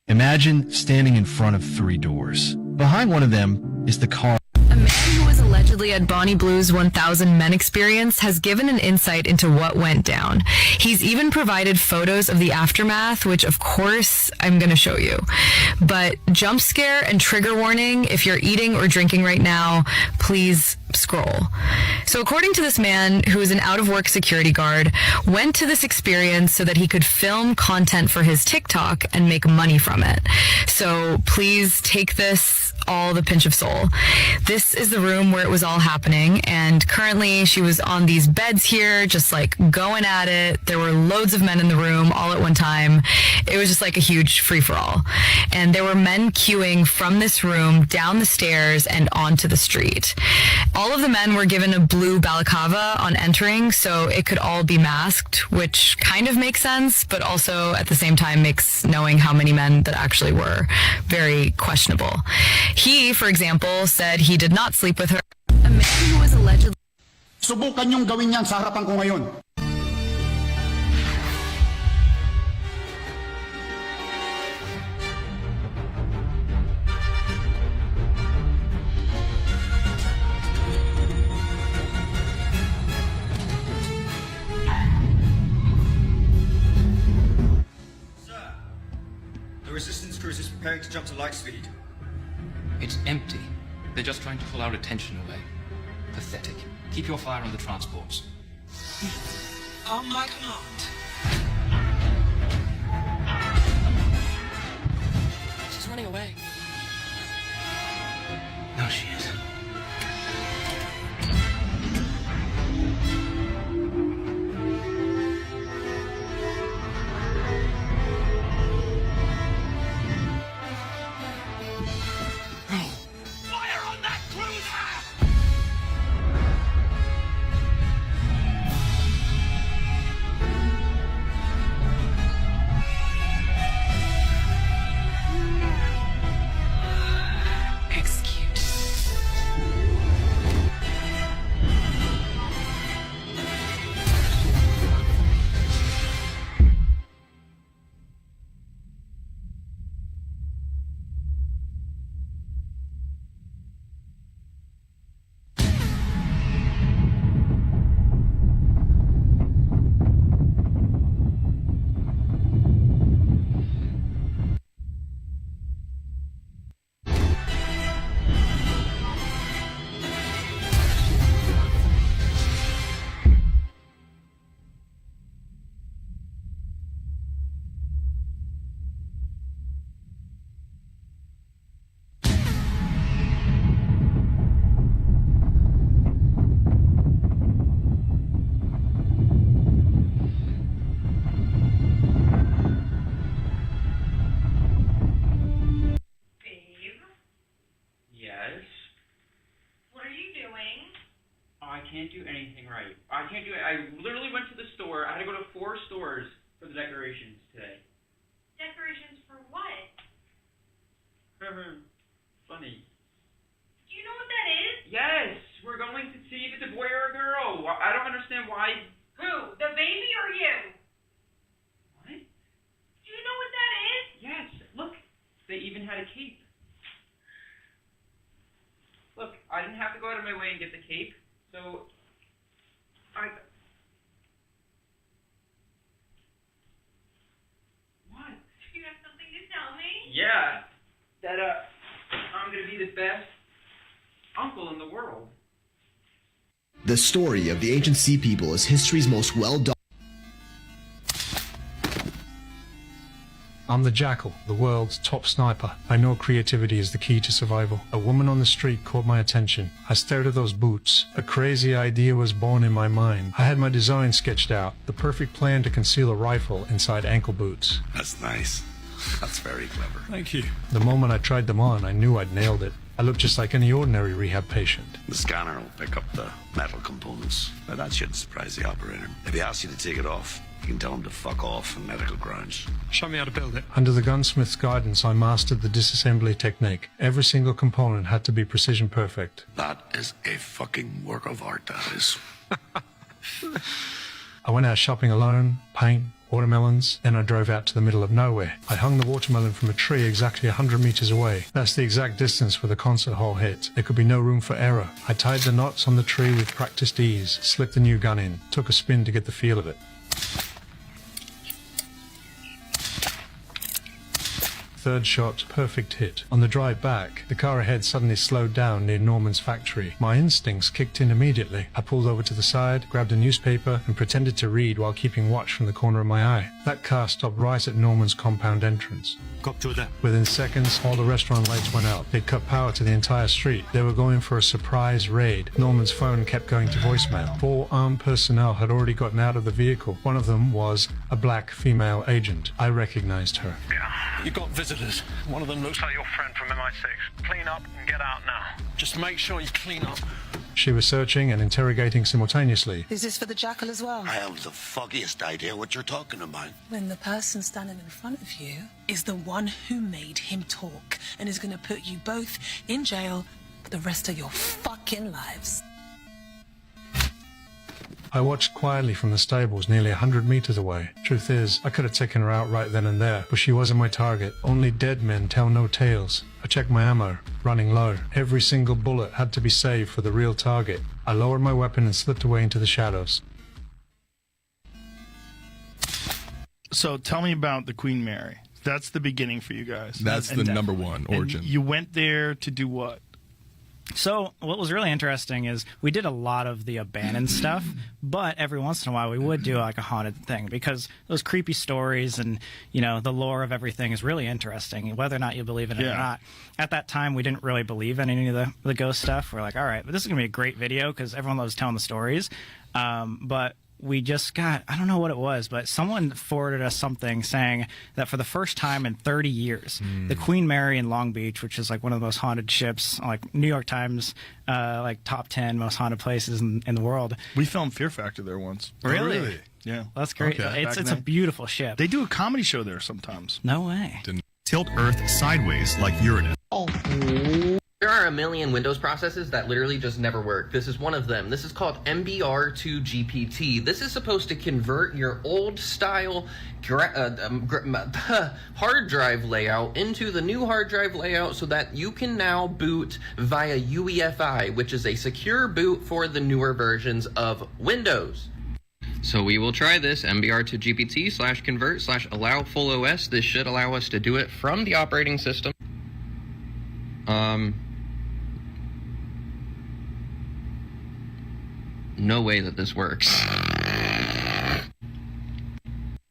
Imagine standing in front of 3 doors. Behind one of them is the car. A man who was allegedly at Bonnie Blue's 1000 Men Experience has given an insight into what went down. He's even provided photos of the aftermath, which of course I'm going to show you. But jump scare and trigger warning, if you're eating or drinking right now, please scroll. So according to this man, who is an out-of-work security guard, went to this experience so that he could film content for his TikTok and make money from it. So please take this all the pinch of soul. This is the room where it was all happening, and currently she was on these beds here, just like going at it. There were loads of men in the room all at one time. It was just like a huge free-for-all. And there were men queuing from this room down the stairs and onto the street. All of the men were given a blue balaclava on entering, so it could all be masked, which kind of makes sense, but also at the same time makes knowing how many men that actually were very questionable. He, for example, said he did not sleep with her. A man who was allegedly... Subukan niyong gawin yan sa harapan ko ngayon. The resistance cruise is preparing to jump to light speed. It's empty. They're just trying to pull our attention away. Pathetic. Keep your fire on the transports. On my command. She's running away. No, she isn't. I can't do anything right. I can't do it. I literally went to the store. I had to go to 4 stores for the decorations today. Decorations for what? Funny. Do you know what that is? Yes, we're going to see if it's a boy or a girl. I don't understand why. Who? The baby or you? What? Do you know what that is? Yes, look. They even had a cape. Look, I didn't have to go out of my way and get the cape, so What? Do you have something to tell me? Yeah, that I'm gonna be the best uncle in the world. The story of the ancient sea people is history's most well-documented. I'm the Jackal, the world's top sniper. I know creativity is the key to survival. A woman on the street caught my attention. I stared at those boots. A crazy idea was born in my mind. I had my design sketched out, the perfect plan to conceal a rifle inside ankle boots. That's nice. That's very clever. Thank you. The moment I tried them on, I knew I'd nailed it. I looked just like any ordinary rehab patient. The scanner will pick up the metal components. Now that shouldn't surprise the operator. If he asks you to take it off, you can tell him to fuck off on medical grounds. Show me how to build it. Under the gunsmith's guidance, I mastered the disassembly technique. Every single component had to be precision perfect. That is a fucking work of art, that is. I went out shopping alone, paint, watermelons, then I drove out to the middle of nowhere. I hung the watermelon from a tree exactly 100 meters away. That's the exact distance where the concert hall hit. There could be no room for error. I tied the knots on the tree with practiced ease, slipped the new gun in, took a spin to get the feel of it. Third shot, perfect hit. On the drive back, the car ahead suddenly slowed down near Norman's factory. My instincts kicked in immediately. I pulled over to the side, grabbed a newspaper, and pretended to read while keeping watch from the corner of my eye. That car stopped right at Norman's compound entrance. Copy that. Within seconds, all the restaurant lights went out. They'd cut power to the entire street. They were going for a surprise raid. Norman's phone kept going to voicemail. 4 armed personnel had already gotten out of the vehicle. One of them was a black female agent. I recognized her. Yeah, you got visitors. One of them looks like your friend from MI6. Clean up and get out now. Just make sure you clean up. She was searching and interrogating simultaneously. Is this for the Jackal as well? I have the foggiest idea what you're talking about. When the person standing in front of you is the one who made him talk and is going to put you both in jail for the rest of your fucking lives. I watched quietly from the stables nearly 100 meters away. Truth is, I could have taken her out right then and there, but she wasn't my target. Only dead men tell no tales. I checked my ammo, running low. Every single bullet had to be saved for the real target. I lowered my weapon and slipped away into the shadows. So tell me about the Queen Mary. That's the beginning for you guys. That's the number one origin. And you went there to do what? So what was really interesting is we did a lot of the abandoned stuff, but every once in a while we would do like a haunted thing because those creepy stories and, you know, the lore of everything is really interesting, whether or not you believe in it or not. At that time, we didn't really believe in any of the ghost stuff. We're like, all right, but this is going to be a great video because everyone loves telling the stories. But we just got, I don't know what it was, but someone forwarded us something saying that for the first time in 30 years, the Queen Mary in Long Beach, which is like one of the most haunted ships, like New York Times, like top 10 most haunted places in the world. We filmed Fear Factor there once. Really? Yeah. Well, that's great. Okay. It's a beautiful ship. They do a comedy show there sometimes. No way. Tilt Earth sideways like Uranus. There are a million Windows processes that literally just never work. This is one of them. This is called MBR2GPT. This is supposed to convert your old style hard drive layout into the new hard drive layout so that you can now boot via UEFI, which is a secure boot for the newer versions of Windows. So we will try this, MBR2GPT/convert/allow full OS. This should allow us to do it from the operating system. No way that this works.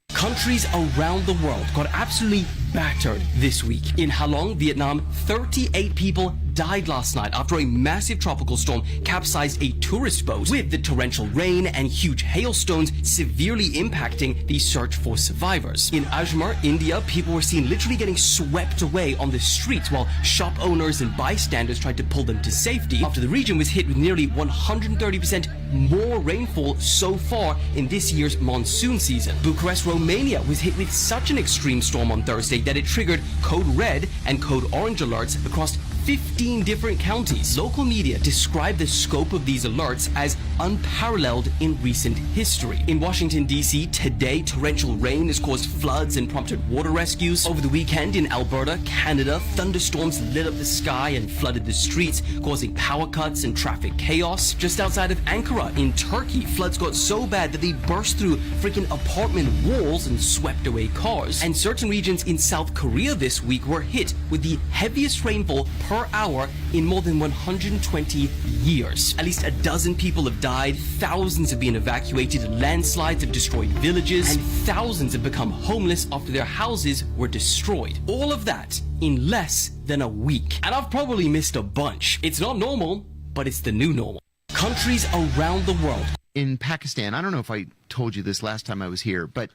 Countries around the world got absolutely battered this week. In Halong, Vietnam, 38 people died last night after a massive tropical storm capsized a tourist boat, with the torrential rain and huge hailstones severely impacting the search for survivors. In Ajmer, India, people were seen literally getting swept away on the streets while shop owners and bystanders tried to pull them to safety after the region was hit with nearly 130% more rainfall so far in this year's monsoon season. Bucharest, Romania was hit with such an extreme storm on Thursday that it triggered code red and code orange alerts across 15 different counties. Local media describe the scope of these alerts as unparalleled in recent history. In Washington, D.C., today, torrential rain has caused floods and prompted water rescues. Over the weekend in Alberta, Canada, thunderstorms lit up the sky and flooded the streets, causing power cuts and traffic chaos. Just outside of Ankara, in Turkey, floods got so bad that they burst through freaking apartment walls and swept away cars. And certain regions in South Korea this week were hit with the heaviest rainfall per hour in more than 120 years. At least a dozen people have died, thousands have been evacuated, landslides have destroyed villages, and thousands have become homeless after their houses were destroyed. All of that in less than a week. And I've probably missed a bunch. It's not normal, but it's the new normal. Countries around the world. In Pakistan, I don't know if I told you this last time I was here, but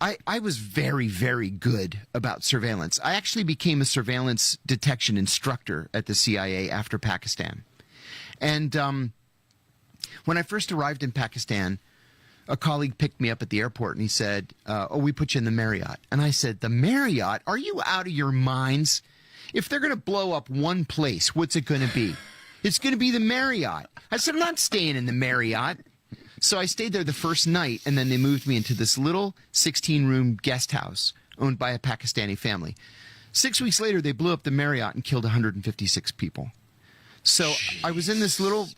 I was very, very good about surveillance. I actually became a surveillance detection instructor at the CIA after Pakistan. And when I first arrived in Pakistan, a colleague picked me up at the airport and he said, oh, we put you in the Marriott. And I said, the Marriott? Are you out of your minds? If they're going to blow up one place, what's it going to be? It's going to be the Marriott. I said, I'm not staying in the Marriott. So I stayed there the first night, and then they moved me into this little 16-room guest house owned by a Pakistani family. 6 weeks later, they blew up the Marriott and killed 156 people. So jeez. I was in this little,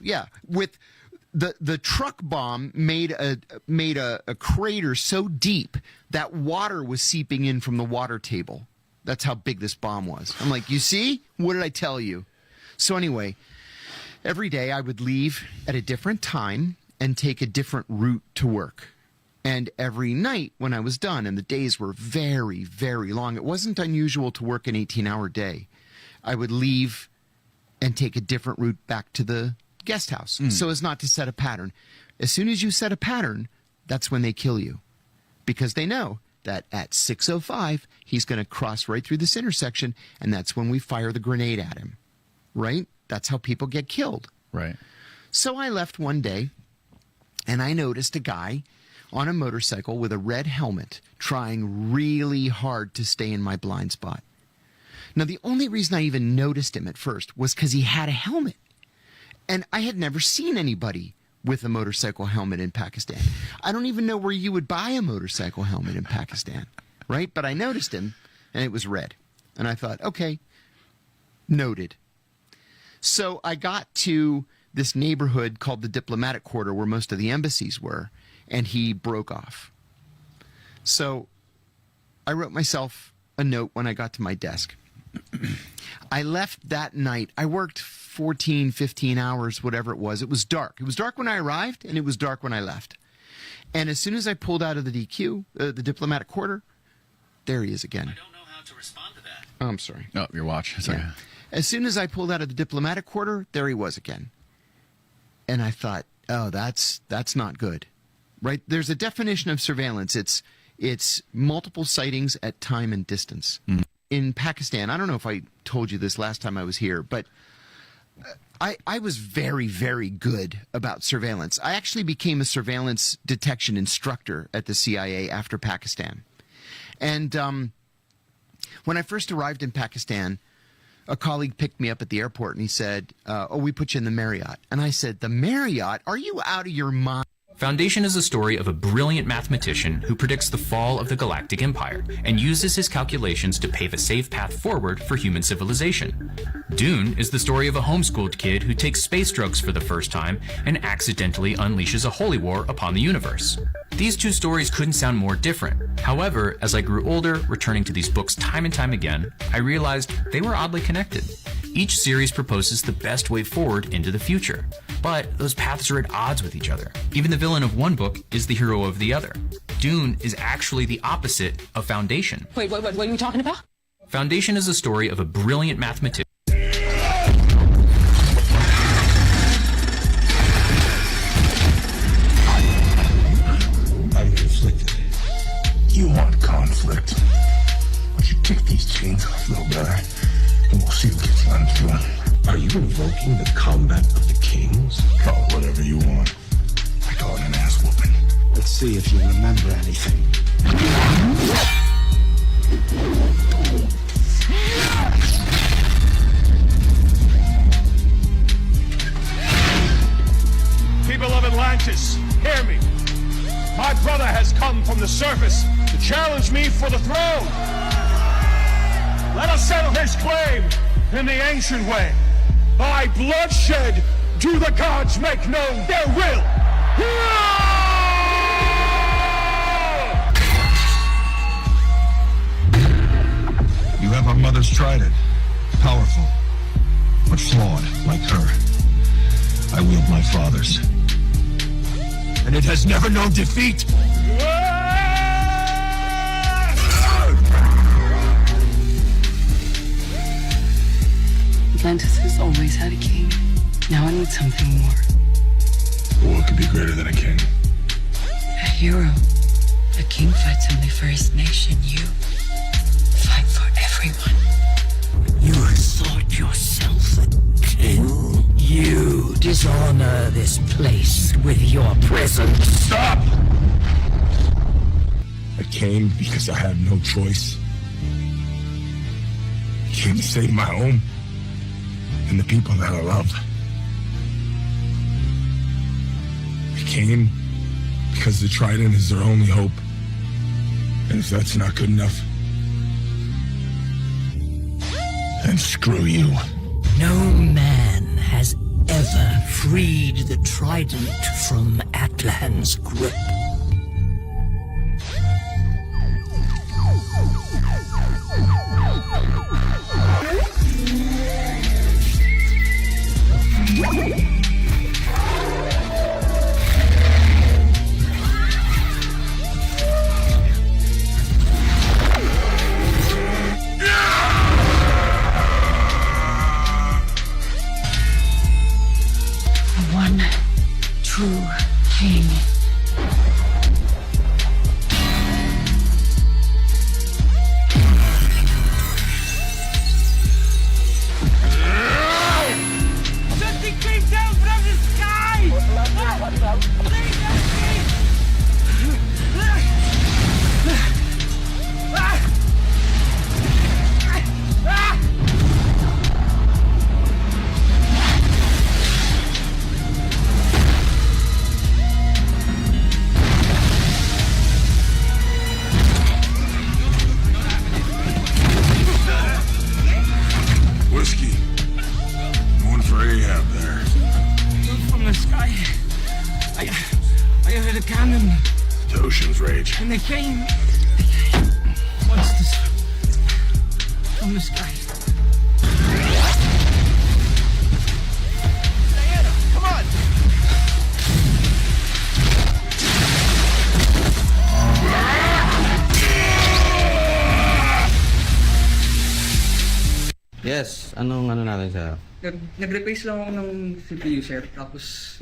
with the truck bomb made a crater so deep that water was seeping in from the water table. That's how big this bomb was. I'm like, you see? What did I tell you? So anyway, every day I would leave at a different time and take a different route to work. And every night when I was done, and the days were very, very long, it wasn't unusual to work an 18-hour day. I would leave and take a different route back to the guest house so as not to set a pattern. As soon as you set a pattern, that's when they kill you. Because they know that at 6:05, he's going to cross right through this intersection, and that's when we fire the grenade at him. Right? That's how people get killed. Right. So I left one day, and I noticed a guy on a motorcycle with a red helmet trying really hard to stay in my blind spot. Now, the only reason I even noticed him at first was because he had a helmet. And I had never seen anybody with a motorcycle helmet in Pakistan. I don't even know where you would buy a motorcycle helmet in Pakistan, right? But I noticed him, and it was red. And I thought, okay, noted. So I got to this neighborhood called the Diplomatic Quarter where most of the embassies were, and he broke off. So I wrote myself a note when I got to my desk. I left that night. I worked 14, 15 hours, whatever it was. It was dark. It was dark when I arrived, and it was dark when I left. And as soon as I pulled out of the DQ, the diplomatic quarter, there he is again. I don't know how to respond to that. Oh, I'm sorry. Oh, your watch. Sorry. Yeah. As soon as I pulled out of the diplomatic quarter, there he was again. And I thought, oh, that's not good. Right? There's a definition of surveillance. It's multiple sightings at time and distance. In Pakistan, I don't know if I told you this last time I was here, but I was very, very good about surveillance. I actually became a surveillance detection instructor at the CIA after Pakistan. And when I first arrived in Pakistan, a colleague picked me up at the airport and he said, oh, we put you in the Marriott. And I said, the Marriott? Are you out of your mind? Foundation is the story of a brilliant mathematician who predicts the fall of the galactic empire and uses his calculations to pave a safe path forward for human civilization. Dune is the story of a homeschooled kid who takes space drugs for the first time and accidentally unleashes a holy war upon the universe. These two stories couldn't sound more different. However, as I grew older, returning to these books time and time again, I realized they were oddly connected. Each series proposes the best way forward into the future, but those paths are at odds with each other. Even the villain of one book is the hero of the other. Dune is actually the opposite of Foundation. Wait, what are you talking about? Foundation is the story of a brilliant mathematician. I'm conflicted. You want conflict. Why don't you take these chains off, little brother, and we'll see who gets undone. Are you invoking the combat of the kings? Call it whatever you want. I call it an ass whooping. Let's see if you remember anything. People of Atlantis, hear me. My brother has come from the surface to challenge me for the throne. Let us settle his claim in the ancient way. By bloodshed do the gods make known their will. You have our mother's trident. Powerful, but flawed like her. I wield my father's. And it has never known defeat. Atlantis has always had a king. Now I need something more. What could be greater than a king? A hero. A king fights only for his nation. You fight for everyone. You thought yourself a king? You dishonor this place with your presence. Stop! I came because I had no choice. I came to save my home and the people that I love. I came because the trident is their only hope. And if that's not good enough, then screw you. No man has ever freed the trident from Atlan's grip. One true king. Something came down from the sky! Please Whiskey. One for Ahab there. From the sky. I heard a cannon. The ocean's rage. And they came. from the sky. Diana, come on! Yes, anong ano natin sir? Nag-replace lang ako ng CPU, sir. Tapos,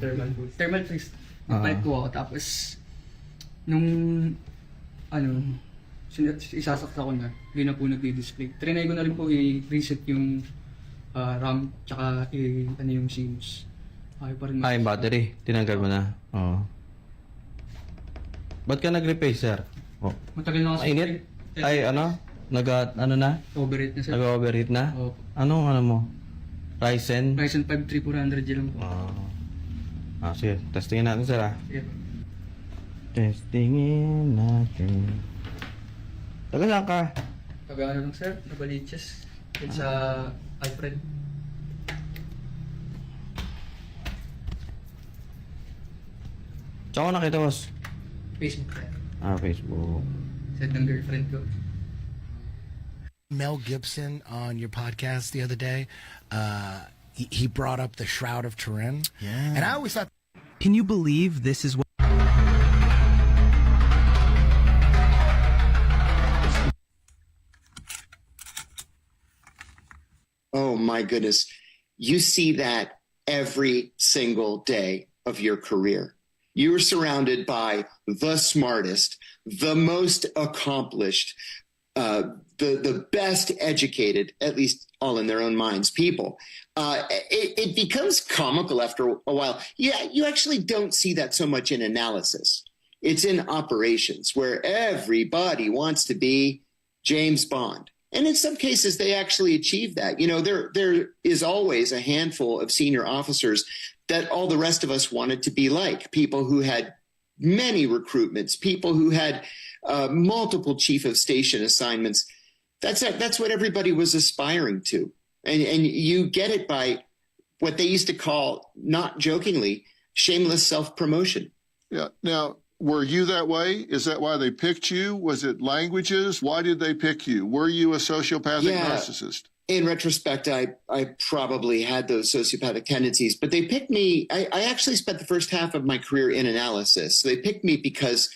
thermal freeze. Nag-pipe ko ako. Tapos, nung, isasakta ko na, hindi na po nag-display. Trinay ko na rin po i-reset yung RAM, tsaka yung CMOS. Ayaw pa rin. Yung battery, tinanggal mo na. Oo. Ba't ka nag-replace, sir? Oh. Matagal na ako sa mainit? Ano na? Overheat na, sir. Nag-overheat na? Opo. Ano mo? Ryzen? Ryzen 5 3400G lang po. Sige. Testingin natin, sir, Sige. Testingin natin. Taga saan ka? Taga lang, sir. Nabaliches. It's sa Alfred. Saan ko nakita, boss? Facebook, sir. Facebook. Said ng girlfriend ko. Mel Gibson on your podcast the other day, he brought up the Shroud of Turin. Yeah. And I always thought... Can you believe this is what... Oh my goodness. You see that every single day of your career. You are surrounded by the smartest, the most accomplished, the best educated, at least all in their own minds, people. It becomes comical after a while. Yeah, you actually don't see that so much in analysis. It's in operations where everybody wants to be James Bond. And in some cases, they actually achieve that. You know, there is always a handful of senior officers that all the rest of us wanted to be like, people who had many recruitments, people who had multiple chief of station assignments. That's what everybody was aspiring to. And you get it by what they used to call, not jokingly, shameless self-promotion. Yeah. Now, were you that way? Is that why they picked you? Was it languages? Why did they pick you? Were you a sociopathic narcissist? In retrospect, I probably had those sociopathic tendencies, but they picked me. I actually spent the first half of my career in analysis. So they picked me because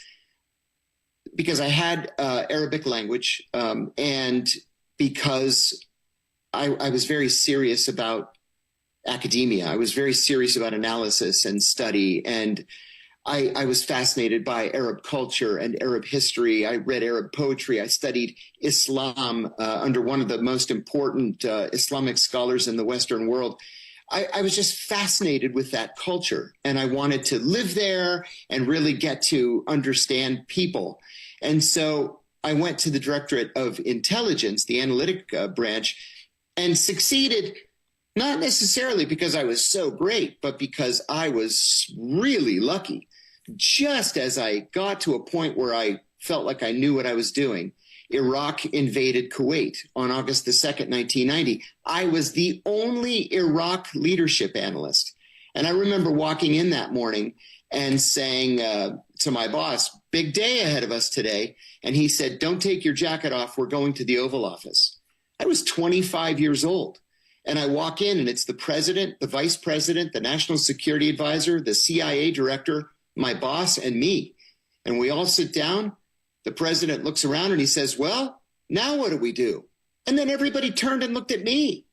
I had Arabic language and because I was very serious about academia. I was very serious about analysis and study, and I was fascinated by Arab culture and Arab history. I read Arab poetry. I studied Islam under one of the most important Islamic scholars in the Western world. I was just fascinated with that culture, and I wanted to live there and really get to understand people. And so I went to the Directorate of Intelligence, the analytic branch, and succeeded, not necessarily because I was so great, but because I was really lucky. Just as I got to a point where I felt like I knew what I was doing, Iraq invaded Kuwait on August the 2nd, 1990. I was the only Iraq leadership analyst. And I remember walking in that morning and saying to my boss, big day ahead of us today. And he said, don't take your jacket off. We're going to the Oval Office. I was 25 years old. And I walk in and it's the president, the vice president, the national security advisor, the CIA director, my boss, and me. And we all sit down. The president looks around and he says, well, now what do we do? And then everybody turned and looked at me.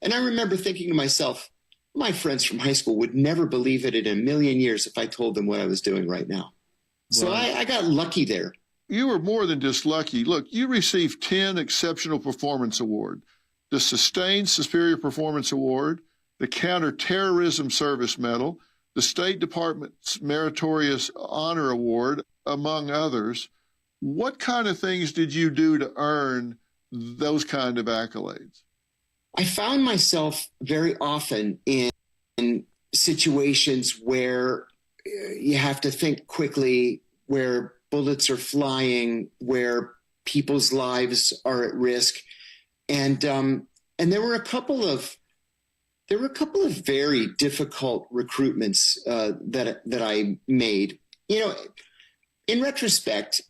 And I remember thinking to myself, my friends from high school would never believe it in a million years if I told them what I was doing right now. So I got lucky there. You were more than just lucky. Look, you received 10 Exceptional Performance Award, the Sustained Superior Performance Award, the Counterterrorism Service Medal, the State Department's Meritorious Honor Award, among others. What kind of things did you do to earn those kind of accolades? I found myself very often in situations where you have to think quickly, where bullets are flying, where people's lives are at risk. And there were a couple of very difficult recruitments that I made. You know, in retrospect,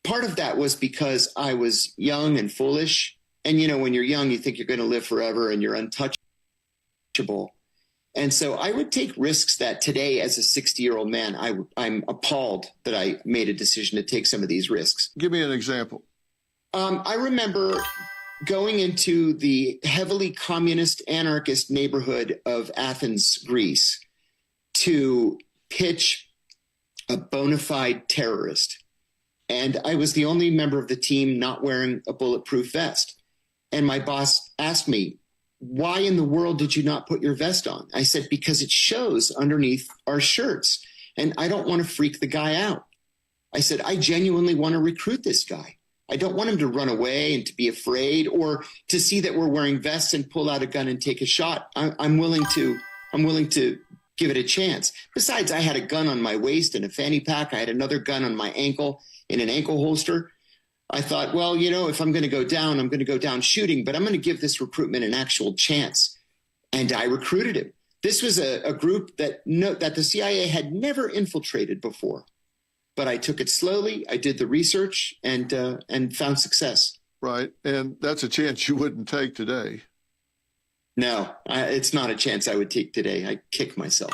part of that was because I was young and foolish. And, you know, when you're young, you think you're going to live forever and you're untouchable. And so I would take risks that today, as a 60-year-old man, I'm appalled that I made a decision to take some of these risks. Give me an example. I remember going into the heavily communist, anarchist neighborhood of Athens, Greece, to pitch a bona fide terrorist. And I was the only member of the team not wearing a bulletproof vest. And my boss asked me, why in the world did you not put your vest on? I said, because it shows underneath our shirts, and I don't want to freak the guy out. I said, I genuinely want to recruit this guy. I don't want him to run away and to be afraid, or to see that we're wearing vests and pull out a gun and take a shot. I'm willing to give it a chance. Besides, I had a gun on my waist in a fanny pack. I had another gun on my ankle in an ankle holster. I thought, well, you know, if I'm going to go down, I'm going to go down shooting, but I'm going to give this recruitment an actual chance. And I recruited him. This was a group that the CIA had never infiltrated before. But I took it slowly. I did the research and found success. Right. And that's a chance you wouldn't take today. No, it's not a chance I would take today. I kick myself.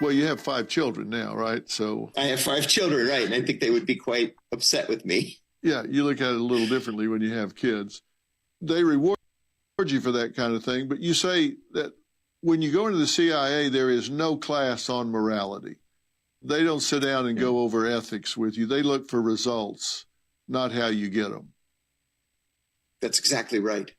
Well, you have 5 children now, right? So I have 5 children, right? And I think they would be quite upset with me. Yeah, you look at it a little differently when you have kids. They reward you for that kind of thing, but you say that when you go into the CIA, there is no class on morality. They don't sit down and go over ethics with you. They look for results, not how you get them. That's exactly right.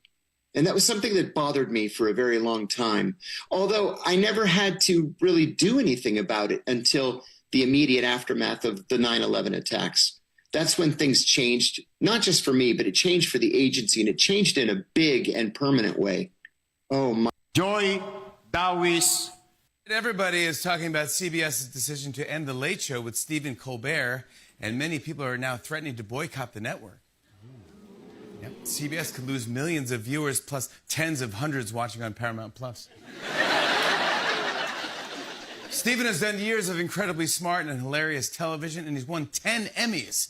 And that was something that bothered me for a very long time, although I never had to really do anything about it until the immediate aftermath of the 9/11 attacks. That's when things changed, not just for me, but it changed for the agency, and it changed in a big and permanent way. Oh, my. Joy Dawis. Everybody is talking about CBS's decision to end The Late Show with Stephen Colbert, and many people are now threatening to boycott the network. Yep. CBS could lose millions of viewers plus tens of hundreds watching on Paramount Plus. Stephen has done years of incredibly smart and hilarious television, and he's won 10 Emmys.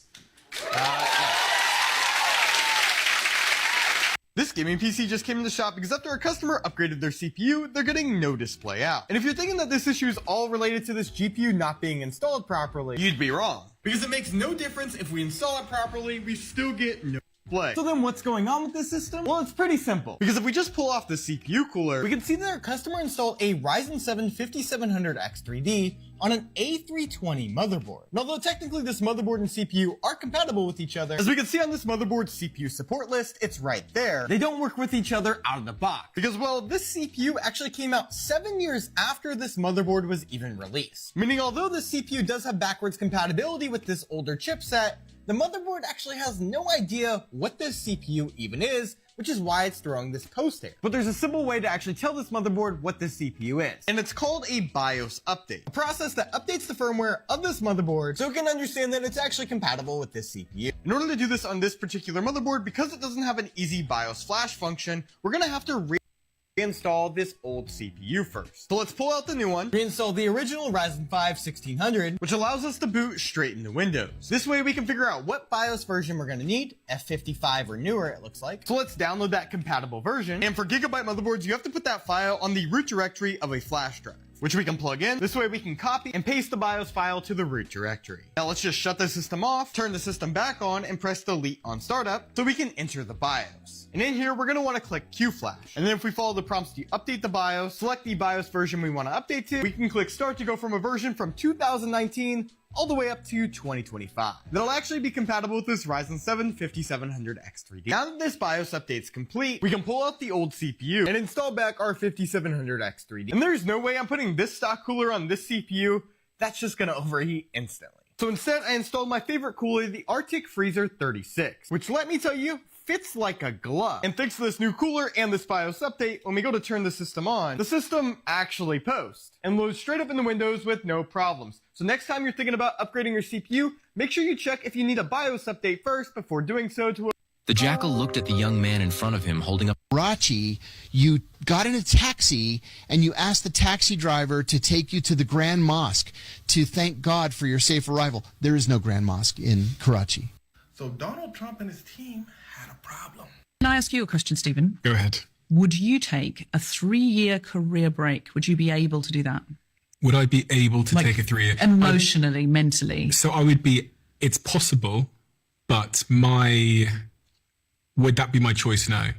This gaming PC just came in the shop because after a customer upgraded their CPU, they're getting no display out. And if you're thinking that this issue is all related to this GPU not being installed properly, you'd be wrong. Because it makes no difference if we install it properly, we still get no display. So then what's going on with this system? Well, it's pretty simple. Because if we just pull off the CPU cooler, we can see that our customer installed a Ryzen 7 5700X3D on an A320 motherboard. And although technically this motherboard and CPU are compatible with each other, as we can see on this motherboard's CPU support list, it's right there. They don't work with each other out of the box. Because, well, this CPU actually came out 7 years after this motherboard was even released. Meaning although this CPU does have backwards compatibility with this older chipset, the motherboard actually has no idea what this CPU even is, which is why it's throwing this post here. But there's a simple way to actually tell this motherboard what this CPU is, and it's called a BIOS update, a process that updates the firmware of this motherboard so it can understand that it's actually compatible with this CPU. In order to do this on this particular motherboard, because it doesn't have an easy BIOS flash function, we're gonna have to reinstall this old CPU first. So let's pull out the new one, reinstall the original Ryzen 5 1600, which allows us to boot straight into Windows. This way we can figure out what BIOS version we're gonna need, F55 or newer it looks like. So let's download that compatible version, and for Gigabyte motherboards you have to put that file on the root directory of a flash drive, which we can plug in. This way we can copy and paste the BIOS file to the root directory. Now let's just shut the system off, turn the system back on, and press delete on startup so we can enter the BIOS. And in here, we're gonna wanna click QFlash. And then if we follow the prompts to update the BIOS, select the BIOS version we wanna update to, we can click start to go from a version from 2019 all the way up to 2025. That'll actually be compatible with this Ryzen 7 5700X3D. Now that this BIOS update's complete, we can pull out the old CPU and install back our 5700X3D. And there's no way I'm putting this stock cooler on this CPU. That's just gonna overheat instantly. So instead, I installed my favorite cooler, the Arctic Freezer 36, which let me tell you, fits like a glove. And thanks to this new cooler and this BIOS update, when we go to turn the system on, the system actually posts and loads straight up into Windows with no problems. So next time you're thinking about upgrading your CPU, make sure you check if you need a BIOS update first before doing so to The jackal looked at the young man in front of him holding up Karachi, you got in a taxi and you asked the taxi driver to take you to the Grand Mosque to thank God for your safe arrival. There is no Grand Mosque in Karachi. So Donald Trump and his team had a problem. Can I ask you a question, Stephen? Go ahead. Would you take a 3-year career break? Would you be able to do that? Would I be able to take a 3-year? Emotionally, mentally? So I would be, it's possible, but would that be my choice? No.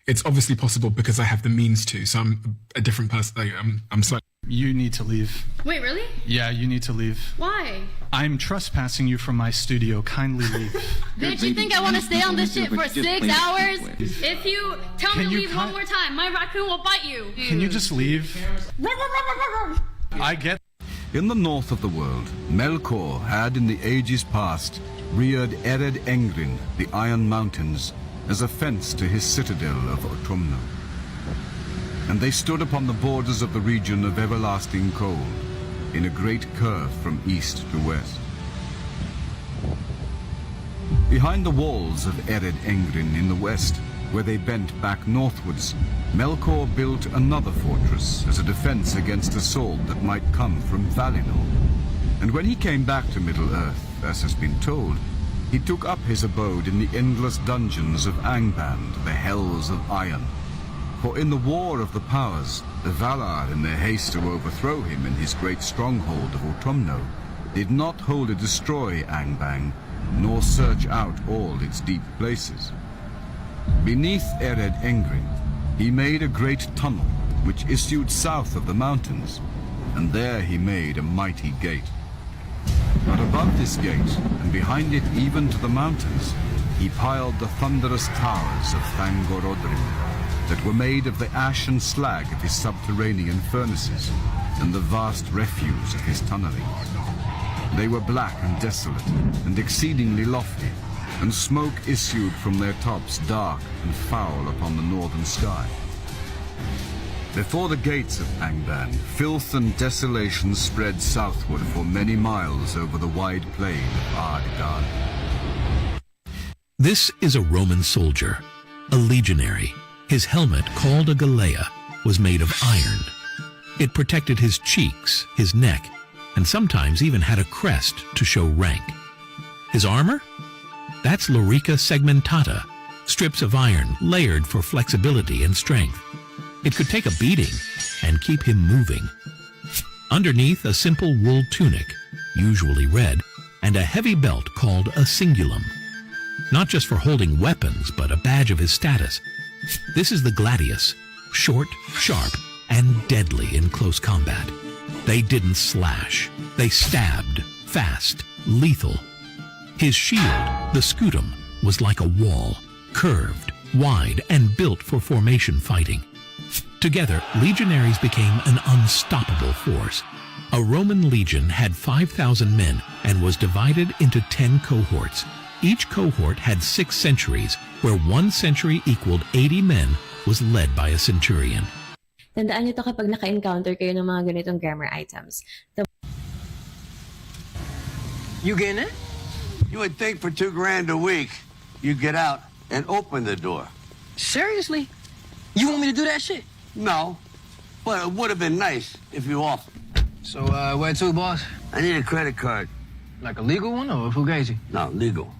It's obviously possible because I have the means to, so I'm a different person. I'm slightly... You need to leave. Wait, really? Yeah, you need to leave. Why? I'm trespassing you from my studio. Kindly leave. Bitch, you think I want to stay on this shit for 6 hours? If you tell me to leave one more time, my raccoon will bite you. Can you just leave? I get. In the north of the world, Melkor had in the ages past reared Ered Engrin, the Iron Mountains, as a fence to his citadel of Autumno. And they stood upon the borders of the region of everlasting cold, in a great curve from east to west. Behind the walls of Ered Engrin in the west, where they bent back northwards, Melkor built another fortress as a defense against assault that might come from Valinor. And when he came back to Middle-earth, as has been told, he took up his abode in the endless dungeons of Angband, the Hells of Iron. For in the War of the Powers, the Valar, in their haste to overthrow him in his great stronghold of Autumno, did not wholly destroy Angband, nor search out all its deep places. Beneath Ered Engrin, he made a great tunnel which issued south of the mountains, and there he made a mighty gate. But above this gate, and behind it even to the mountains, he piled the thunderous towers of Thangorodrim, that were made of the ash and slag of his subterranean furnaces, and the vast refuse of his tunneling. They were black and desolate, and exceedingly lofty, and smoke issued from their tops dark and foul upon the northern sky. Before the gates of Angband, filth and desolation spread southward for many miles over the wide plain of Ardedan. This is a Roman soldier, a legionary. His helmet, called a galea, was made of iron. It protected his cheeks, his neck, and sometimes even had a crest to show rank. His armor? That's lorica segmentata, strips of iron layered for flexibility and strength. It could take a beating and keep him moving. Underneath, a simple wool tunic, usually red, and a heavy belt called a cingulum. Not just for holding weapons, but a badge of his status. This is the gladius, short, sharp, and deadly in close combat. They didn't slash. They stabbed, fast, lethal. His shield, the scutum, was like a wall, curved, wide, and built for formation fighting. Together, legionaries became an unstoppable force. A Roman legion had 5,000 men and was divided into 10 cohorts. Each cohort had 6 centuries, where 1 century equaled 80 men, was led by a centurion. Tandaan nyo to kapag naka-encounter kayo ng mga ganitong grammar items. You getting it? You would think for $2,000 a week, you'd get out and open the door. Seriously? You want me to do that shit? No, but it would have been nice if you offered. So, where to, boss? I need a credit card. Like a legal one or a fugazi? No, legal.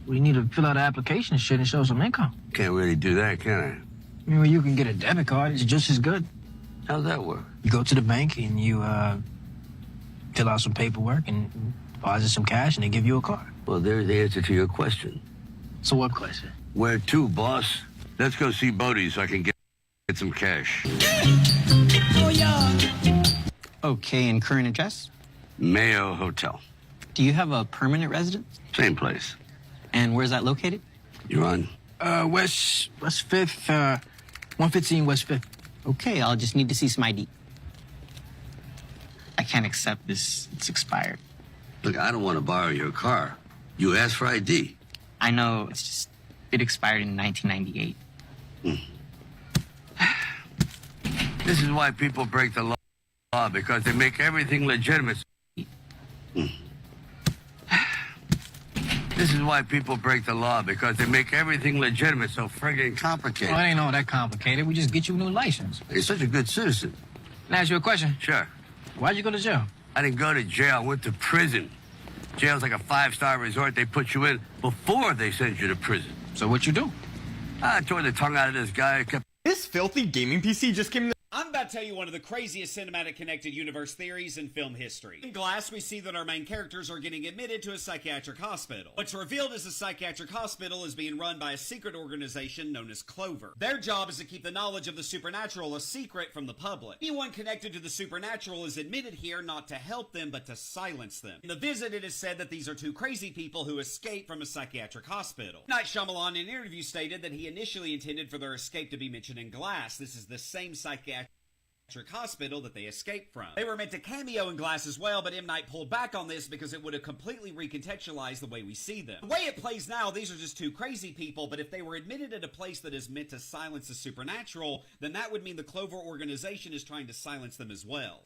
We need to fill out an application and shit and show some income. Can't really do that, can I? I mean, well, you can get a debit card. It's just as good. How's that work? You go to the bank and you fill out some paperwork and deposit some cash and they give you a card. Well, there's the answer to your question. So what question? Where to, boss? Let's go see Bodie so I can get some cash. Oh, yeah. Okay, and current address? Mayo Hotel. Do you have a permanent residence? Same place. And where's that located? You're on? West 5th, 115 West 5th. Okay, I'll just need to see some ID. I can't accept this. It's expired. Look, I don't want to borrow your car. You asked for ID. I know, it's just, it expired in 1998. This is why people break the law, because they make everything legitimate. This is why people break the law, because they make everything legitimate so friggin' complicated. Well, it ain't all that complicated. We just get you a new license. You're such a good citizen. Can I ask you a question? Sure. Why'd you go to jail? I didn't go to jail. I went to prison. Jail's like a 5-star resort. They put you in before they send you to prison. So what you do? I tore the tongue out of this guy. This filthy gaming PC just came in the I'm about to tell you one of the craziest cinematic connected universe theories in film history. In Glass, we see that our main characters are getting admitted to a psychiatric hospital. What's revealed is the psychiatric hospital is being run by a secret organization known as Clover. Their job is to keep the knowledge of the supernatural a secret from the public. Anyone connected to the supernatural is admitted here not to help them, but to silence them. In the visit, it is said that these are two crazy people who escaped from a psychiatric hospital. Night Shyamalan in an interview stated that he initially intended for their escape to be mentioned in Glass. This is the same psychiatric hospital that they escaped from. They were meant to cameo in Glass as well, but M. Night pulled back on this because it would have completely recontextualized the way we see them. The way it plays now, these are just two crazy people, but if they were admitted at a place that is meant to silence the supernatural, then that would mean the Clover organization is trying to silence them as well.